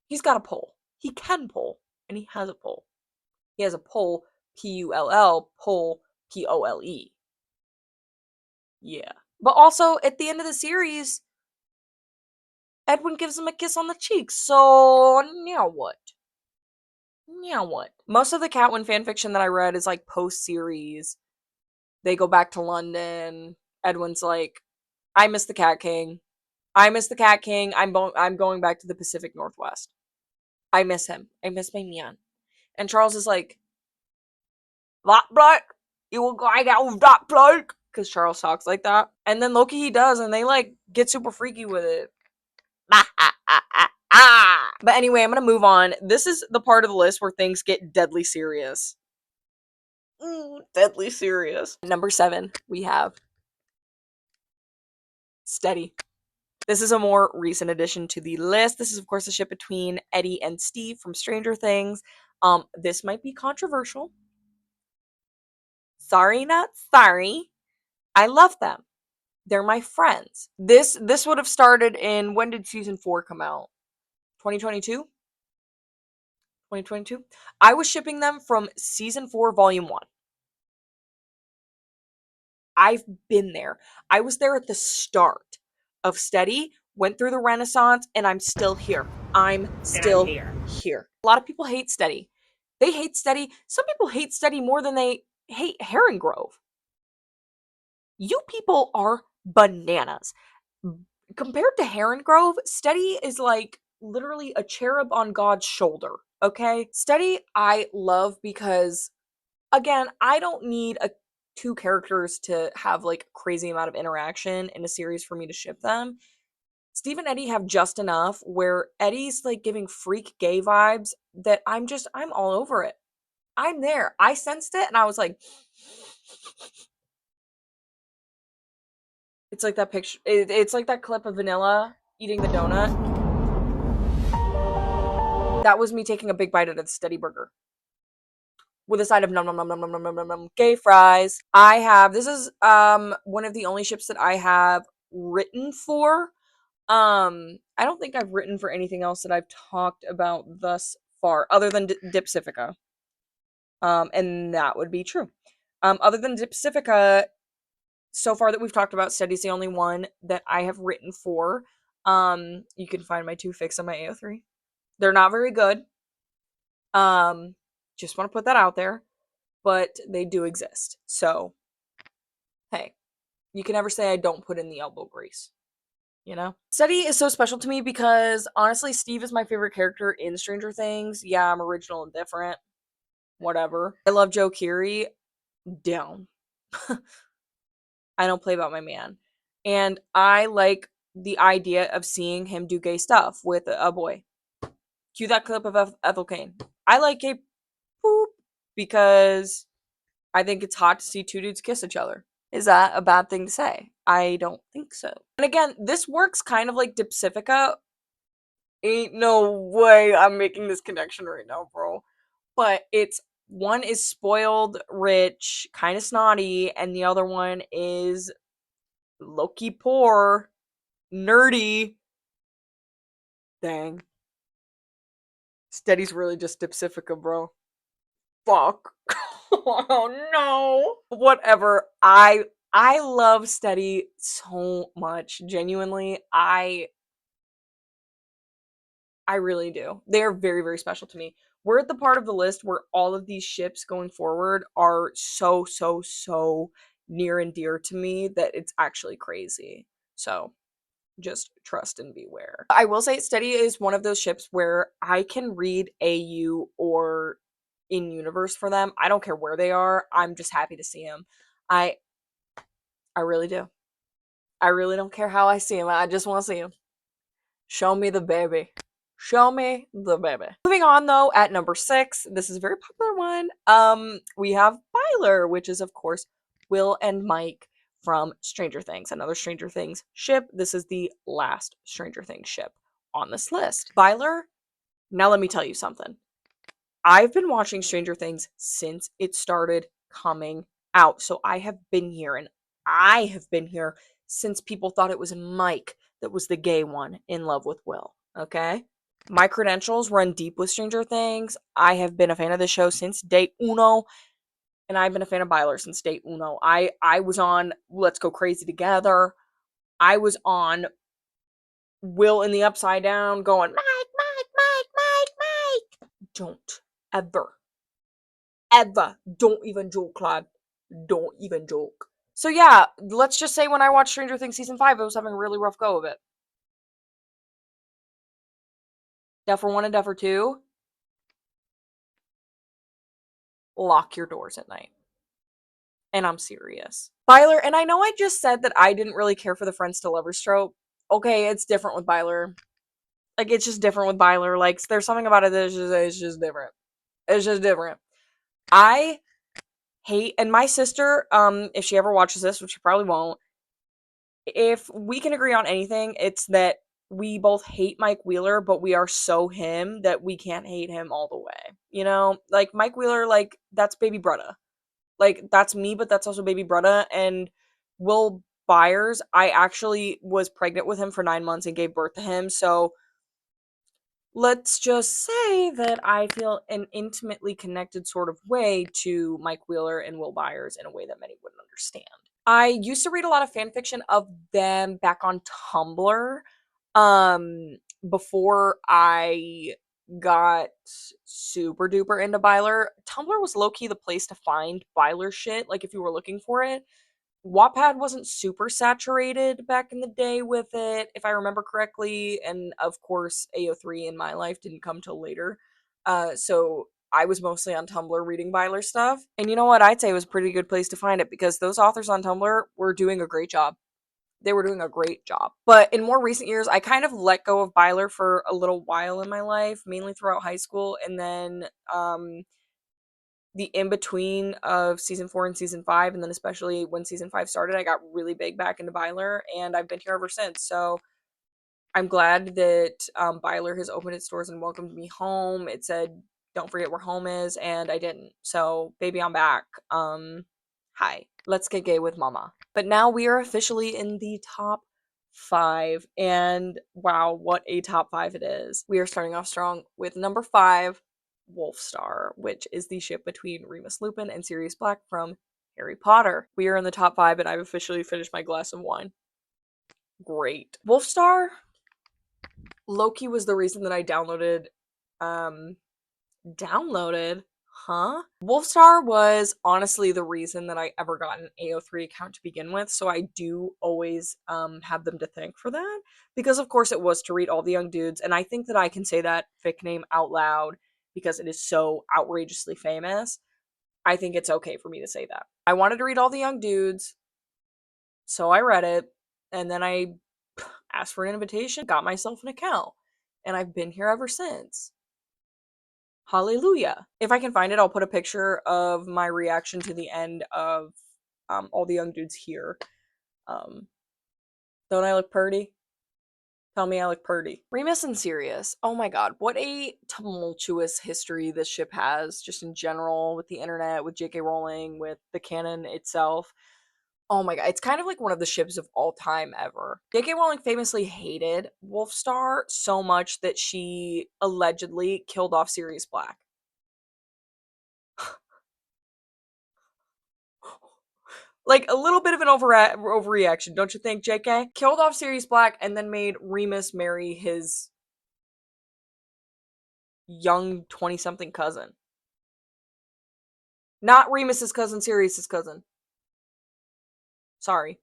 He's got a pull. He can pull, and he has a pull. He has a pull, Pull, pull, Pole. Yeah. But also, at the end of the series, Edwin gives him a kiss on the cheek. So now what? Now what? Most of the Catwin fanfiction that I read is like post series. They go back to London. Edwin's like, I miss the Cat King. I miss the Cat King. I'm going back to the Pacific Northwest. I miss him. I miss my man. And Charles is like, that bloke, you will go out with that bloke. Because Charles talks like that. And then Loki he does, and they like get super freaky with it. But anyway, I'm gonna move on. This is the part of the list where things get deadly serious. Deadly serious. Number 7, we have Steady. This is a more recent addition to the list. This is, of course, a ship between Eddie and Steve from Stranger Things. This might be controversial. Sorry, not sorry. I love them. They're my friends. This would have started in, when did season 4 come out? 2022? 2022? I was shipping them from season 4, volume 1. I've been there. I was there at the start of Steady, went through the Renaissance, and I'm still here. I'm still here. A lot of people hate Steady. They hate Steady. Some people hate Steady more than they hate Heron Grove. You people are bananas. Compared to Heron Grove, Steady is like literally a cherub on God's shoulder, okay? Steady I love because, again, I don't need two characters to have like a crazy amount of interaction in a series for me to ship them. Steve and Eddie have just enough where Eddie's like giving freak gay vibes that I'm all over it. I'm there. I sensed it and I was like, it's like that picture. It's like that clip of Vanilla eating the donut. That was me taking a big bite out of the Steady Burger with a side of num num num num num num num num gay fries. I have, this is one of the only ships that I have written for. I don't think I've written for anything else that I've talked about thus far, other than Dipsifica. And that would be true. Other than Dipsifica, so far that we've talked about, Steady's the only one that I have written for. You can find my 2 fics on my AO3. They're not very good. Just want to put that out there, but they do exist. So, hey, you can never say I don't put in the elbow grease. You know? Steady is so special to me because honestly, Steve is my favorite character in Stranger Things. Yeah, I'm original and different. Whatever. I love Joe Keery. Down. I don't play about my man. And I like the idea of seeing him do gay stuff with a boy. Cue that clip of Ethel Kane. I like gay poop because I think it's hot to see 2 dudes kiss each other. Is that a bad thing to say? I don't think so. And again, this works kind of like Dipsifica. Ain't no way I'm making this connection right now, bro. But it's, one is spoiled, rich, kind of snotty, and the other one is low-key poor, nerdy. Dang. Steady's really just Dipsifica, bro. Fuck. Oh no. Whatever. I love Steady so much. Genuinely, I really do. They are very, very special to me. We're at the part of the list where all of these ships going forward are so, so, so near and dear to me that it's actually crazy. So just trust and beware. I will say Steady is one of those ships where I can read AU or in universe for them. I don't care where they are. I'm just happy to see them. I I really do. I really don't care how I see them. I just want to see them. Show me the baby. Show me the baby. Moving on though, at number 6, this is a very popular one. We have Byler, which is of course Will and Mike from Stranger Things, another Stranger Things ship. This is the last Stranger Things ship on this list. Byler, now let me tell you something. I've been watching Stranger Things since it started coming out. So I have been here, and I have been here since people thought it was Mike that was the gay one in love with Will. Okay? My credentials run deep with Stranger Things. I have been a fan of the show since day uno, and I've been a fan of Byler since day uno. I was on Let's Go Crazy Together. I was on Will in the Upside Down going, Mike, Mike, Mike, Mike, Mike. Don't ever, ever, don't even joke, Claude. Don't even joke. So yeah, let's just say when I watched Stranger Things season 5, I was having a really rough go of it. Duffer 1 and Duffer 2, lock your doors at night. And I'm serious. Byler, and I know I just said that I didn't really care for the friends to lovers trope. Okay, it's different with Byler. Like, it's just different with Byler. Like, there's something about it that it's just different. It's just different. I hate, and my sister, if she ever watches this, which she probably won't, If we can agree on anything, it's that we both hate Mike Wheeler, but we are so him that we can't hate him all the way. You know, like Mike Wheeler, like that's baby Brutta. Like that's me, but that's also baby Brutta. And Will Byers, I actually was pregnant with him for 9 months and gave birth to him. So let's just say that I feel an intimately connected sort of way to Mike Wheeler and Will Byers in a way that many wouldn't understand. I used to read a lot of fan fiction of them back on Tumblr, um, before I got super duper into Byler. Tumblr was low key the place to find Byler shit, like if you were looking for it. Wattpad wasn't super saturated back in the day with it, if I remember correctly, and of course, AO3 in my life didn't come till later. So I was mostly on Tumblr reading Byler stuff. And you know what? I'd say it was a pretty good place to find it because those authors on Tumblr were doing a great job. They were doing a great job. But in more recent years, I kind of let go of Byler for a little while in my life, mainly throughout high school, and then the in between of season 4 and season 5, and then especially when season 5 started, I got really big back into Byler, and I've been here ever since. So I'm glad that Byler has opened its doors and welcomed me home. It said, "Don't forget where home is," and I didn't. So, baby, I'm back. Hi, let's get gay with mama. But now we are officially in the top 5, and wow, what a top 5 it is. We are starting off strong with number 5, Wolfstar, which is the ship between Remus Lupin and Sirius Black from Harry Potter. We are in the top 5, and I've officially finished my glass of wine. Great. Wolfstar Loki was the reason that I um downloaded, huh? Wolfstar was honestly the reason that I ever got an AO3 account to begin with, so I do always have them to thank for that, because of course it was to read All the Young Dudes, and I think that I can say that fic name out loud because it is so outrageously famous. I think it's okay for me to say that. I wanted to read All the Young Dudes, so I read it, and then I asked for an invitation, got myself an account, and I've been here ever since. Hallelujah. If I can find it, I'll put a picture of my reaction to the end of All the Young Dudes here. Um, don't I look purty? Tell me I look purty. Remus and Sirius. Oh my god, what a tumultuous history this ship has, just in general, with the internet, with J.K. Rowling, with the canon itself. Oh my god, it's kind of like one of the ships of all time ever. J.K. Rowling famously hated Wolfstar so much that she allegedly killed off Sirius Black. Like a little bit of an overreaction, don't you think, JK? Killed off Sirius Black and then made Remus marry his young 20 something cousin. Not Remus's cousin, Sirius's cousin. Sorry.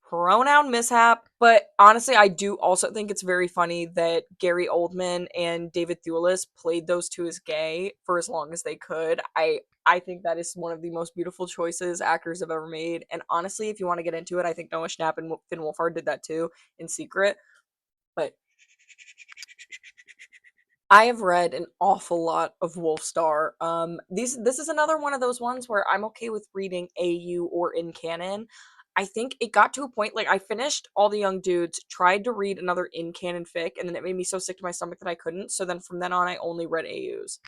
Pronoun mishap. But honestly, I do also think it's very funny that Gary Oldman and David Thewlis played those two as gay for as long as they could. I think that is one of the most beautiful choices actors have ever made. And honestly, if you want to get into it, I think Noah Schnapp and Finn Wolfhard did that too in secret. But I have read an awful lot of Wolfstar. This is another one of those ones where I'm okay with reading AU or in canon. I think it got to a point like I finished All the Young Dudes, tried to read another in canon fic, and then it made me so sick to my stomach that I couldn't. So then from then on, I only read AUs.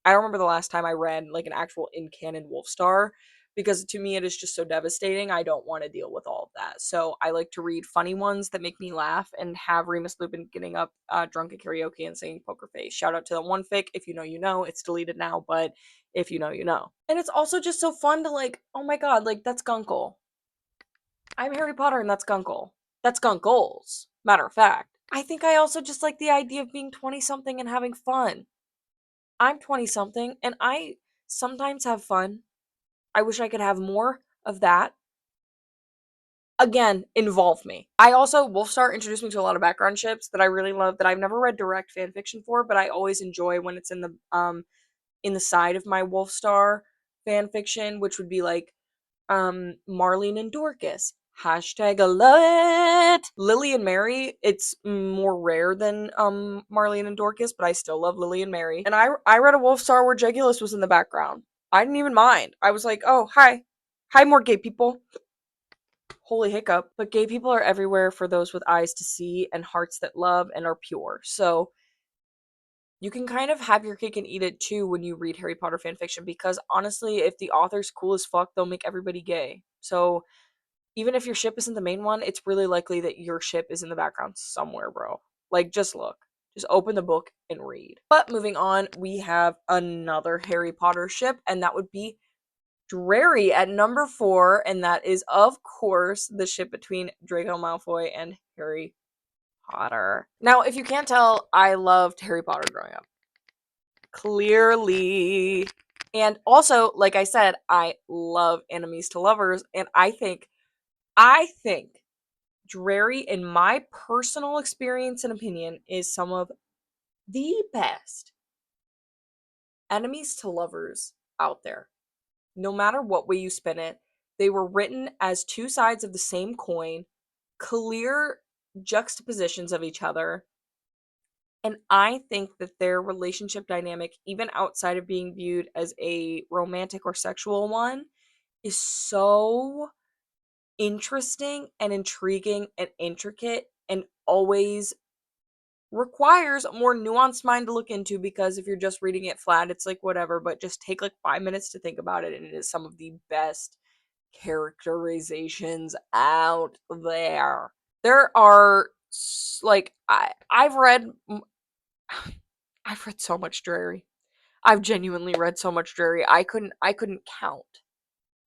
I don't remember the last time I read like an actual in canon Wolfstar because to me it is just so devastating. I don't want to deal with all of that. So I like to read funny ones that make me laugh and have Remus Lupin getting up drunk at karaoke and singing Poker Face. Shout out to that one fic. If you know, you know. It's deleted now, but if you know, you know. And it's also just so fun to like, oh my god, like that's Gunkle. I'm Harry Potter and that's Gunkle. That's Gunkles. Matter of fact. I think I also just like the idea of being 20 something and having fun. I'm 20 something and I sometimes have fun. I wish I could have more of that. Again, involve me. I also, Wolfstar introduced me to a lot of background ships that I really love that I've never read direct fan fiction for, but I always enjoy when it's in the side of my Wolfstar fan fiction, which would be like Marlene and Dorcas. Hashtag I love it. Lily and Mary, it's more rare than Marlene and Dorcas, but I still love Lily and Mary. And I read a Wolfstar where Jegulus was in the background. I didn't even mind. I was like, oh, hi. Hi, more gay people. holy hiccup, but gay people are everywhere for those with eyes to see and hearts that love and are pure. So you can kind of have your cake and eat it too when you read Harry Potter fanfiction because honestly, if the author's cool as fuck, they'll make everybody gay. So even if your ship isn't the main one, it's really likely that your ship is in the background somewhere, bro. Like, just look. Just open the book and read. But moving on, we have another Harry Potter ship, and that would be Drarry at number 4, and that is, of course, the ship between Draco Malfoy and Harry Potter. Now, if you can't tell, I loved Harry Potter growing up. Clearly. And also, like I said, I love enemies to lovers, and I think Drarry, in my personal experience and opinion, is some of the best enemies to lovers out there. No matter what way you spin it, they were written as two sides of the same coin, clear juxtapositions of each other. And I think that their relationship dynamic, even outside of being viewed as a romantic or sexual one, is so interesting and intriguing and intricate and always requires a more nuanced mind to look into because if you're just reading it flat, it's like whatever, but just take like 5 minutes to think about it, and it is some of the best characterizations out there. There are like I've read so much Drarry. I've genuinely read so much Drarry. I couldn't count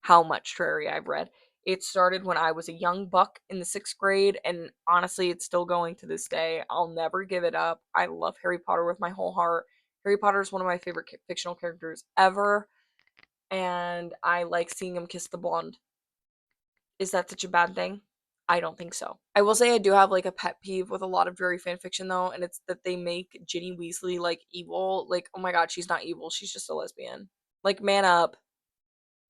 how much Drarry I've read. It started when I was a young buck in the 6th grade, and honestly, it's still going to this day. I'll never give it up. I love Harry Potter with my whole heart. Harry Potter is one of my favorite fictional characters ever, and I like seeing him kiss the blonde. Is that such a bad thing? I don't think so. I will say I do have like a pet peeve with a lot of Drarry fanfiction though, and it's that they make Ginny Weasley like evil. Like, oh my god, she's not evil. She's just a lesbian. Like, man up.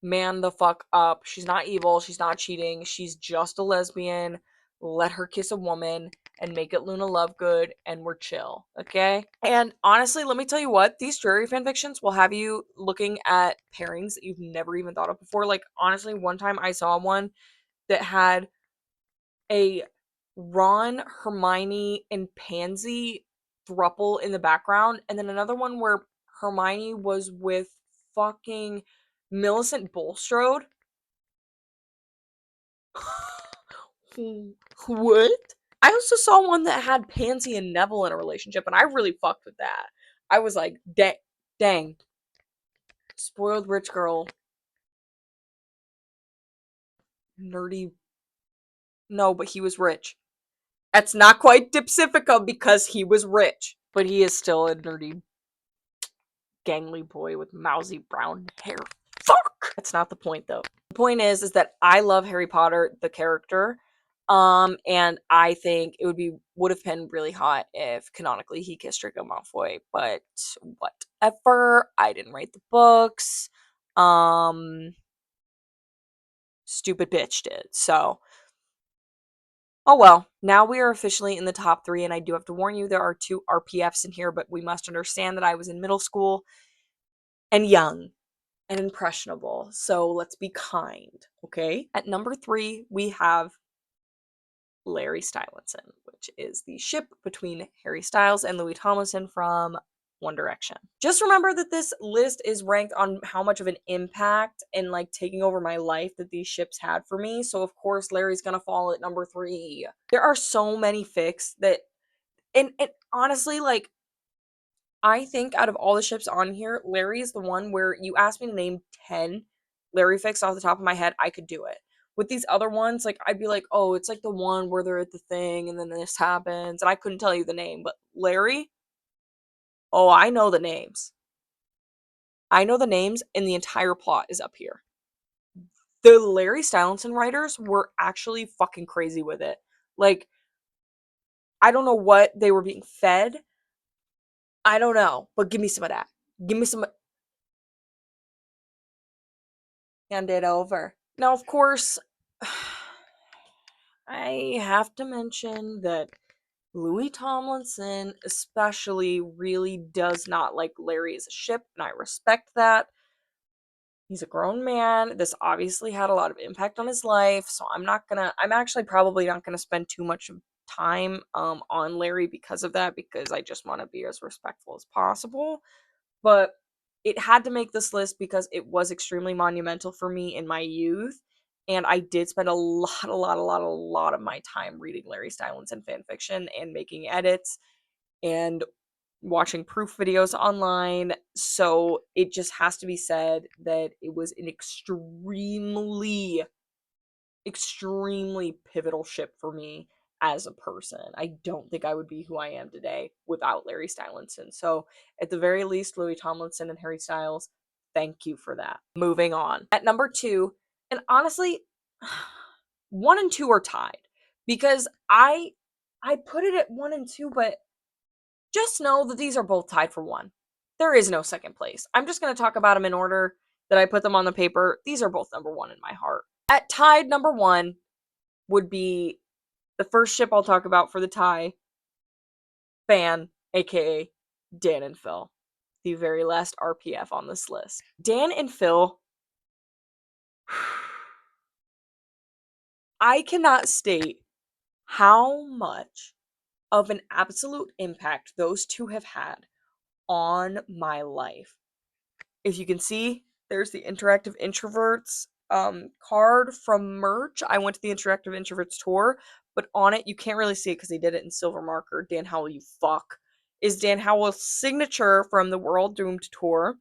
Man the fuck up. She's not evil. She's not cheating. She's just a lesbian. Let her kiss a woman and make it Luna Lovegood, and we're chill, okay? And honestly, let me tell you what, these Drarry fanfictions will have you looking at pairings that you've never even thought of before. Like, honestly, one time I saw one that had a Ron, Hermione, and Pansy thruple in the background, and then another one where Hermione was with fucking Millicent Bulstrode. What? I also saw one that had Pansy and Neville in a relationship, and I really fucked with that. I was like, dang, spoiled rich girl, nerdy. No, but he was rich. That's not quite Dipsifica because he was rich, but he is still a nerdy, gangly boy with mousy brown hair. Fuck! That's not the point, though. The point is that I love Harry Potter, the character. And I think it would have been really hot if canonically he kissed Draco Malfoy, but whatever. I didn't write the books. Um, Stupid bitch did. So, oh well. Now we are officially in the top 3, and I do have to warn you there are 2 RPFs in here, but we must understand that I was in middle school and young and impressionable. So let's be kind, okay? At number 3, we have Larry Stylinson, which is the ship between Harry Styles and Louis Tomlinson from One Direction. Just remember that this list is ranked on how much of an impact and like taking over my life that these ships had for me. So of course Larry's gonna fall at number 3. There are so many fics that and honestly, like, I think out of all the ships on here, Larry is the one where you asked me to name 10 Larry fics off the top of my head, I could do it. With these other ones, like, I'd be like, oh, it's like the one where they're at the thing and then this happens, and I couldn't tell you the name. But Larry, oh, I know the names. I know the names, and the entire plot is up here. The Larry Stylinson writers were actually fucking crazy with it. Like, I don't know what they were being fed. I don't know, but give me some of that. Give me some. Hand it over. Now, of course, I have to mention that Louis Tomlinson, especially, really does not like Larry as a ship, and I respect that. He's a grown man. This obviously had a lot of impact on his life, so I'm actually probably not gonna spend too much time on Larry because of that, because I just want to be as respectful as possible. But it had to make this list because it was extremely monumental for me in my youth. And I did spend a lot of my time reading Larry Stylinson fan fiction and making edits and watching proof videos online. So it just has to be said that it was an extremely pivotal ship for me as a person. I don't think I would be who I am today without Larry Stylinson. So, at the very least, Louis Tomlinson and Harry Styles, thank you for that. Moving on. At number 2, and honestly, 1 and 2 are tied because I put it at 1 and 2, but just know that these are both tied for 1. There is no second place. I'm just going to talk about them in order that I put them on the paper. These are both number 1 in my heart. At tied number 1 would be the first ship I'll talk about for the tie, Fan, aka Dan and Phil, the very last RPF on this list. Dan and Phil, I cannot state how much of an absolute impact those two have had on my life. If you can see, there's the Interactive Introverts card from merch. I went to the Interactive Introverts tour, but on it, you can't really see it because they did it in silver marker. Dan Howell, you fuck. Is Dan Howell's signature from the World Doomed tour.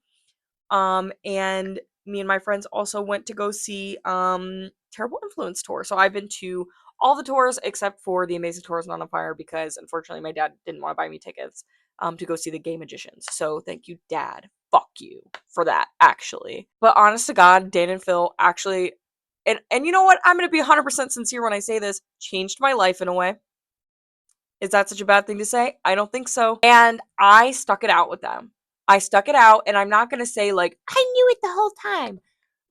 And me and my friends also went to go see Terrible Influence tour. So I've been to all the tours except for the Amazing Tours Not on Fire because unfortunately my dad didn't want to buy me tickets to go see the Gay Magicians. So thank you, Dad. Fuck you for that, actually. But honest to God, Dan and Phil actually, and you know what? I'm gonna be 100% sincere when I say this. Changed my life in a way. Is that such a bad thing to say? I don't think so. And I stuck it out with them. I stuck it out, and I'm not gonna say like I knew it the whole time.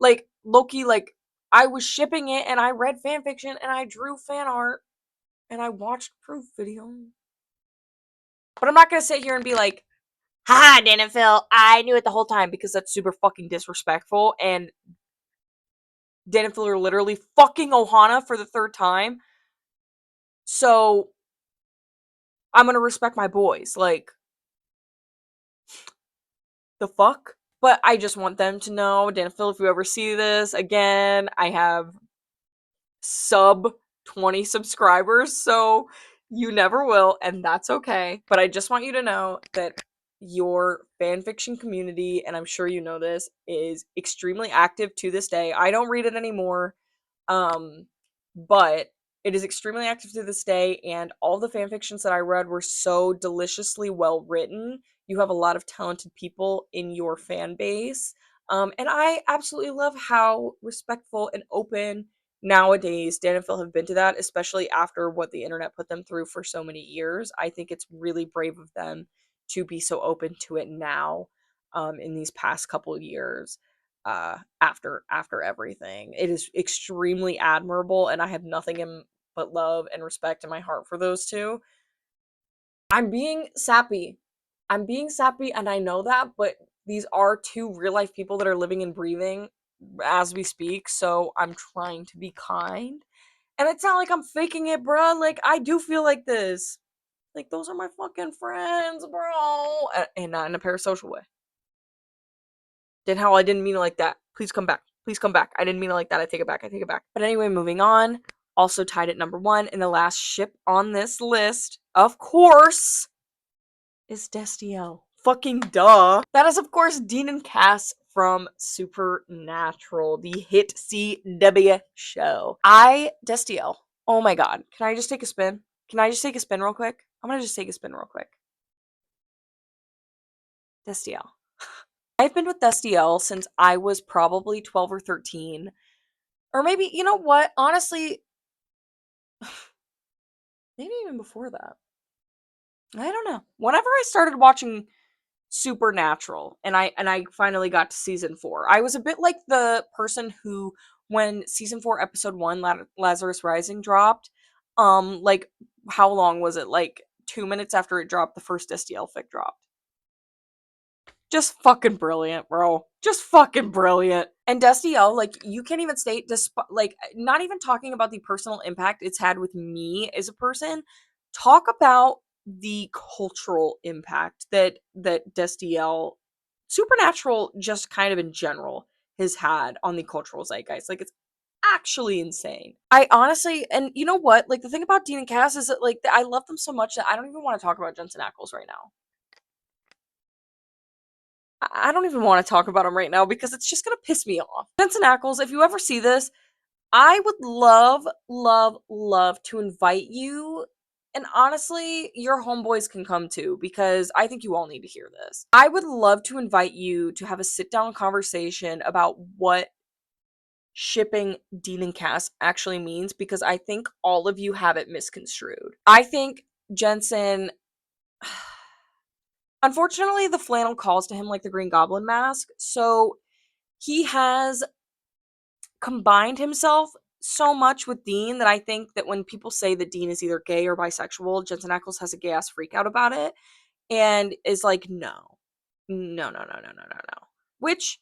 Like Loki, like I was shipping it, and I read fan fiction, and I drew fan art, and I watched proof videos. But I'm not gonna sit here and be like, "Ha, Dan and Phil, I knew it the whole time," because that's super fucking disrespectful. And Dan and Phil are literally fucking Ohana for the 3rd time, so I'm gonna respect my boys. Like the fuck? But I just want them to know, Dan and Phil, if you ever see this, again, I have sub 20 subscribers, so you never will, and that's okay. But I just want you to know that your fanfiction community, and I'm sure you know this, is extremely active to this day. I don't read it anymore, but it is extremely active to this day, and all the fan fictions that I read were so deliciously well written. You have a lot of talented people in your fan base. And I absolutely love how respectful and open nowadays Dan and Phil have been to that, especially after what the internet put them through for so many years. I think it's really brave of them to be so open to it now, in these past couple years, after everything. It is extremely admirable, and I have nothing but love and respect in my heart for those two. I'm being sappy. I'm being sappy, and I know that, but these are two real life people that are living and breathing as we speak, so I'm trying to be kind. And it's not like I'm faking it, bruh. Like, I do feel like this. Like, those are my fucking friends, bro. And not in a parasocial way. Did how I didn't mean it like that. Please come back. Please come back. I didn't mean it like that. I take it back. I take it back. But anyway, moving on. Also tied at number 1, and the last ship on this list, of course, is Destiel. Fucking duh. That is, of course, Dean and Cass from Supernatural, the hit CW show. Destiel. Oh my god. Can I just take a spin? Can I just take a spin real quick? I'm gonna just take a spin real quick. Destiel. I've been with Destiel since I was probably 12 or 13. Or maybe, you know what? Honestly, maybe even before that. I don't know. Whenever I started watching Supernatural and I finally got to season 4, I was a bit like the person who, when season 4 episode 1 Lazarus Rising dropped, like how long was it? Like 2 minutes after it dropped, the first SDL fic dropped. Just fucking brilliant, bro. Just fucking brilliant. And Destiel, like, you can't even state, like, not even talking about the personal impact it's had with me as a person. Talk about the cultural impact that Destiel, Supernatural, just kind of in general, has had on the cultural zeitgeist. Like, it's actually insane. I honestly, and you know what? Like, the thing about Dean and Cass is that, like, I love them so much that I don't even want to talk about Jensen Ackles right now. I don't even want to talk about him right now because it's just gonna piss me off. Jensen Ackles, if you ever see this, I would love, love, love to invite you. And honestly, your homeboys can come too because I think you all need to hear this. I would love to invite you to have a sit down conversation about what shipping Dean and Cass actually means because I think all of you have it misconstrued. I think Jensen, unfortunately, the flannel calls to him like the Green Goblin mask. So he has combined himself so much with Dean that I think that when people say that Dean is either gay or bisexual, Jensen Ackles has a gay ass freak out about it and is like, no, no, no, no, no, no, no, no. Which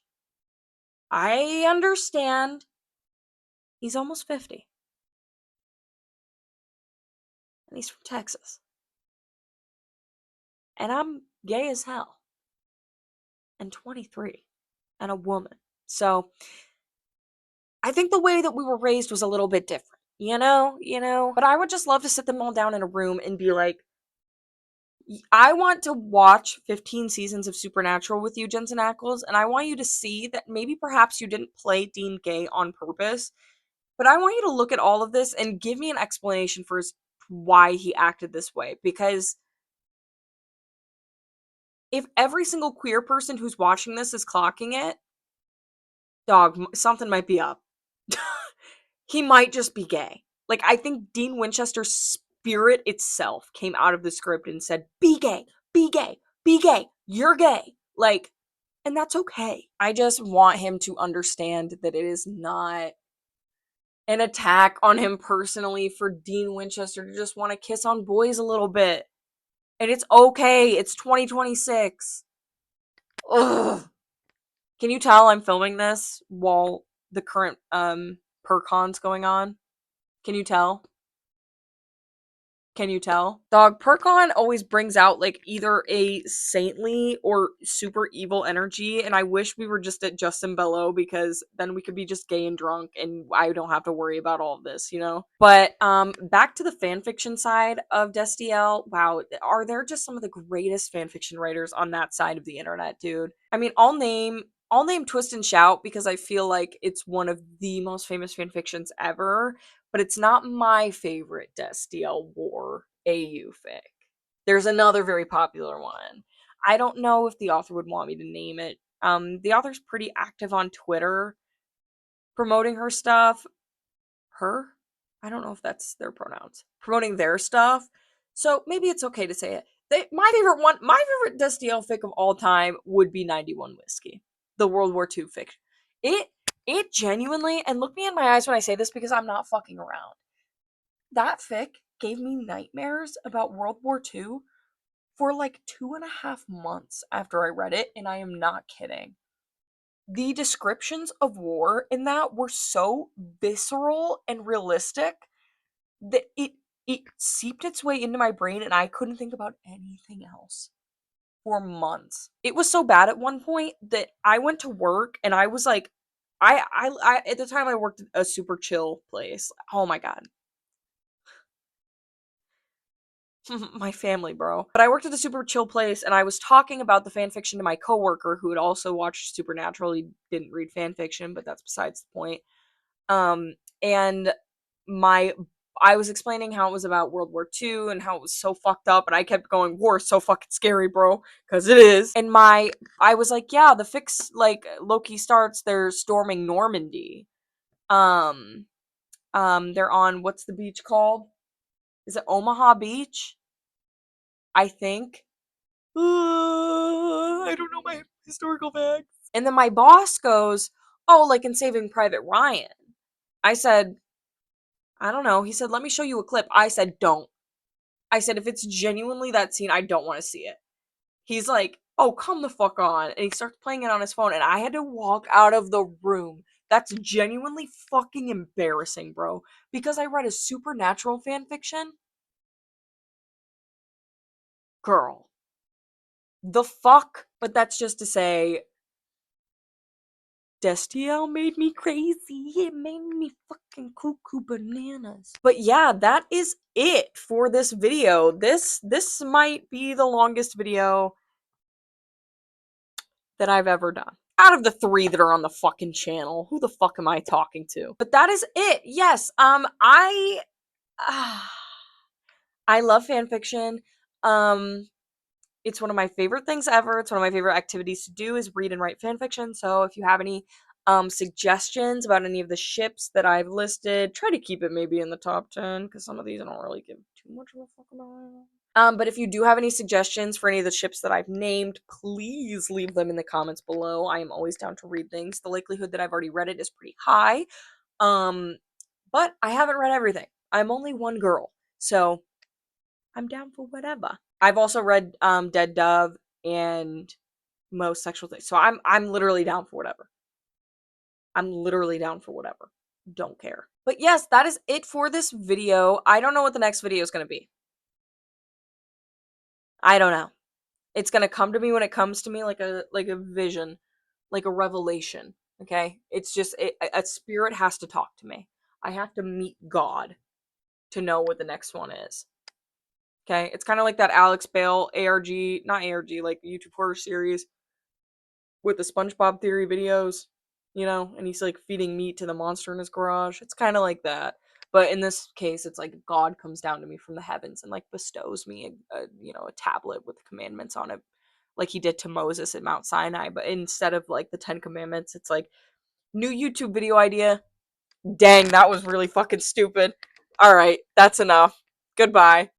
I understand. He's almost 50 and he's from Texas. And I'm gay as hell and 23 and a woman. So I think the way that we were raised was a little bit different, but I would just love to sit them all down in a room and be like, I want to watch 15 seasons of Supernatural with you, Jensen Ackles, and I want you to see that maybe perhaps you didn't play Dean gay on purpose, but I want you to look at all of this and give me an explanation for why he acted this way. Because if every single queer person who's watching this is clocking it, dog, something might be up. He might just be gay. Like, I think Dean Winchester's spirit itself came out of the script and said, be gay, be gay, be gay, you're gay. Like, and that's okay. I just want him to understand that it is not an attack on him personally for Dean Winchester to just want to kiss on boys a little bit. And it's okay. It's 2026. Ugh. Can you tell I'm filming this while the current percon's going on? Can you tell? Can you tell? Dog, Perkon always brings out like either a saintly or super evil energy, and I wish we were just at Justin Bello because then we could be just gay and drunk and I don't have to worry about all of this. But back to the fanfiction side of Destiel. Wow, are there just some of the greatest fanfiction writers on that side of the internet, dude? I mean, I'll name Twist and Shout because I feel like it's one of the most famous fanfictions ever, but it's not my favorite Destiel War AU fic. There's another very popular one. I don't know if the author would want me to name it. The author's pretty active on Twitter promoting her stuff. Her? I don't know if that's their pronouns. Promoting their stuff. So maybe it's okay to say it. My favorite Destiel fic of all time would be 91 Whiskey, the World War II fic. It it genuinely, and look me in my eyes when I say this because I'm not fucking around. That fic gave me nightmares about World War II for like 2.5 months after I read it, and I am not kidding. The descriptions of war in that were so visceral and realistic that it seeped its way into my brain and I couldn't think about anything else for months. It was so bad at one point that I went to work and I was like, I at the time I worked at a super chill place. Oh my god. My family, bro. But I worked at a super chill place and I was talking about the fan fiction to my coworker who had also watched Supernatural. He didn't read fan fiction, but that's besides the point. And my I was explaining how it was about World War II and how it was so fucked up, and I kept going, "War is so fucking scary, bro," because it is. And I was like, "Yeah, the fix like Loki starts. They're storming Normandy. Um, they're on what's the beach called? Is it Omaha Beach? I think. I don't know my historical facts." And then my boss goes, "Oh, like in Saving Private Ryan." I said, "I don't know." He said, "Let me show you a clip." I said, "Don't." I said, "If it's genuinely that scene, I don't want to see it." He's like, Oh, come the fuck on. And he starts playing it on his phone, and I had to walk out of the room. That's genuinely fucking embarrassing, bro. Because I read a supernatural fan fiction? Girl. The fuck? But that's just to say, Destiel made me crazy. It made me fucking cuckoo bananas. But yeah, that is it for this video. This might be the longest video that I've ever done. Out of the 3 that are on the fucking channel. Who the fuck am I talking to? But that is it. Yes, uh, I love fanfiction. Um, it's one of my favorite things ever. It's one of my favorite activities to do is read and write fanfiction. So if you have any suggestions about any of the ships that I've listed, try to keep it maybe in the top 10 because some of these I don't really give too much of a fuck about. But if you do have any suggestions for any of the ships that I've named, please leave them in the comments below. I am always down to read things. The likelihood that I've already read it is pretty high. Um, but I haven't read everything. I'm only one girl, so I'm down for whatever. I've also read Dead Dove and Most Sexual Things. So I'm literally down for whatever. I'm literally down for whatever. Don't care. But yes, that is it for this video. I don't know what the next video is going to be. I don't know. It's going to come to me when it comes to me like a vision, like a revelation, okay? It's just a spirit has to talk to me. I have to meet God to know what the next one is. Okay? It's kind of like that Alex Bale ARG, not ARG, like YouTube horror series with the SpongeBob Theory videos, you know, and he's like feeding meat to the monster in his garage. It's kind of like that. But in this case, it's like God comes down to me from the heavens and like bestows me a tablet with commandments on it, like he did to Moses at Mount Sinai. But instead of like the 10 Commandments, it's like new YouTube video idea. Dang, that was really fucking stupid. All right, that's enough. Goodbye.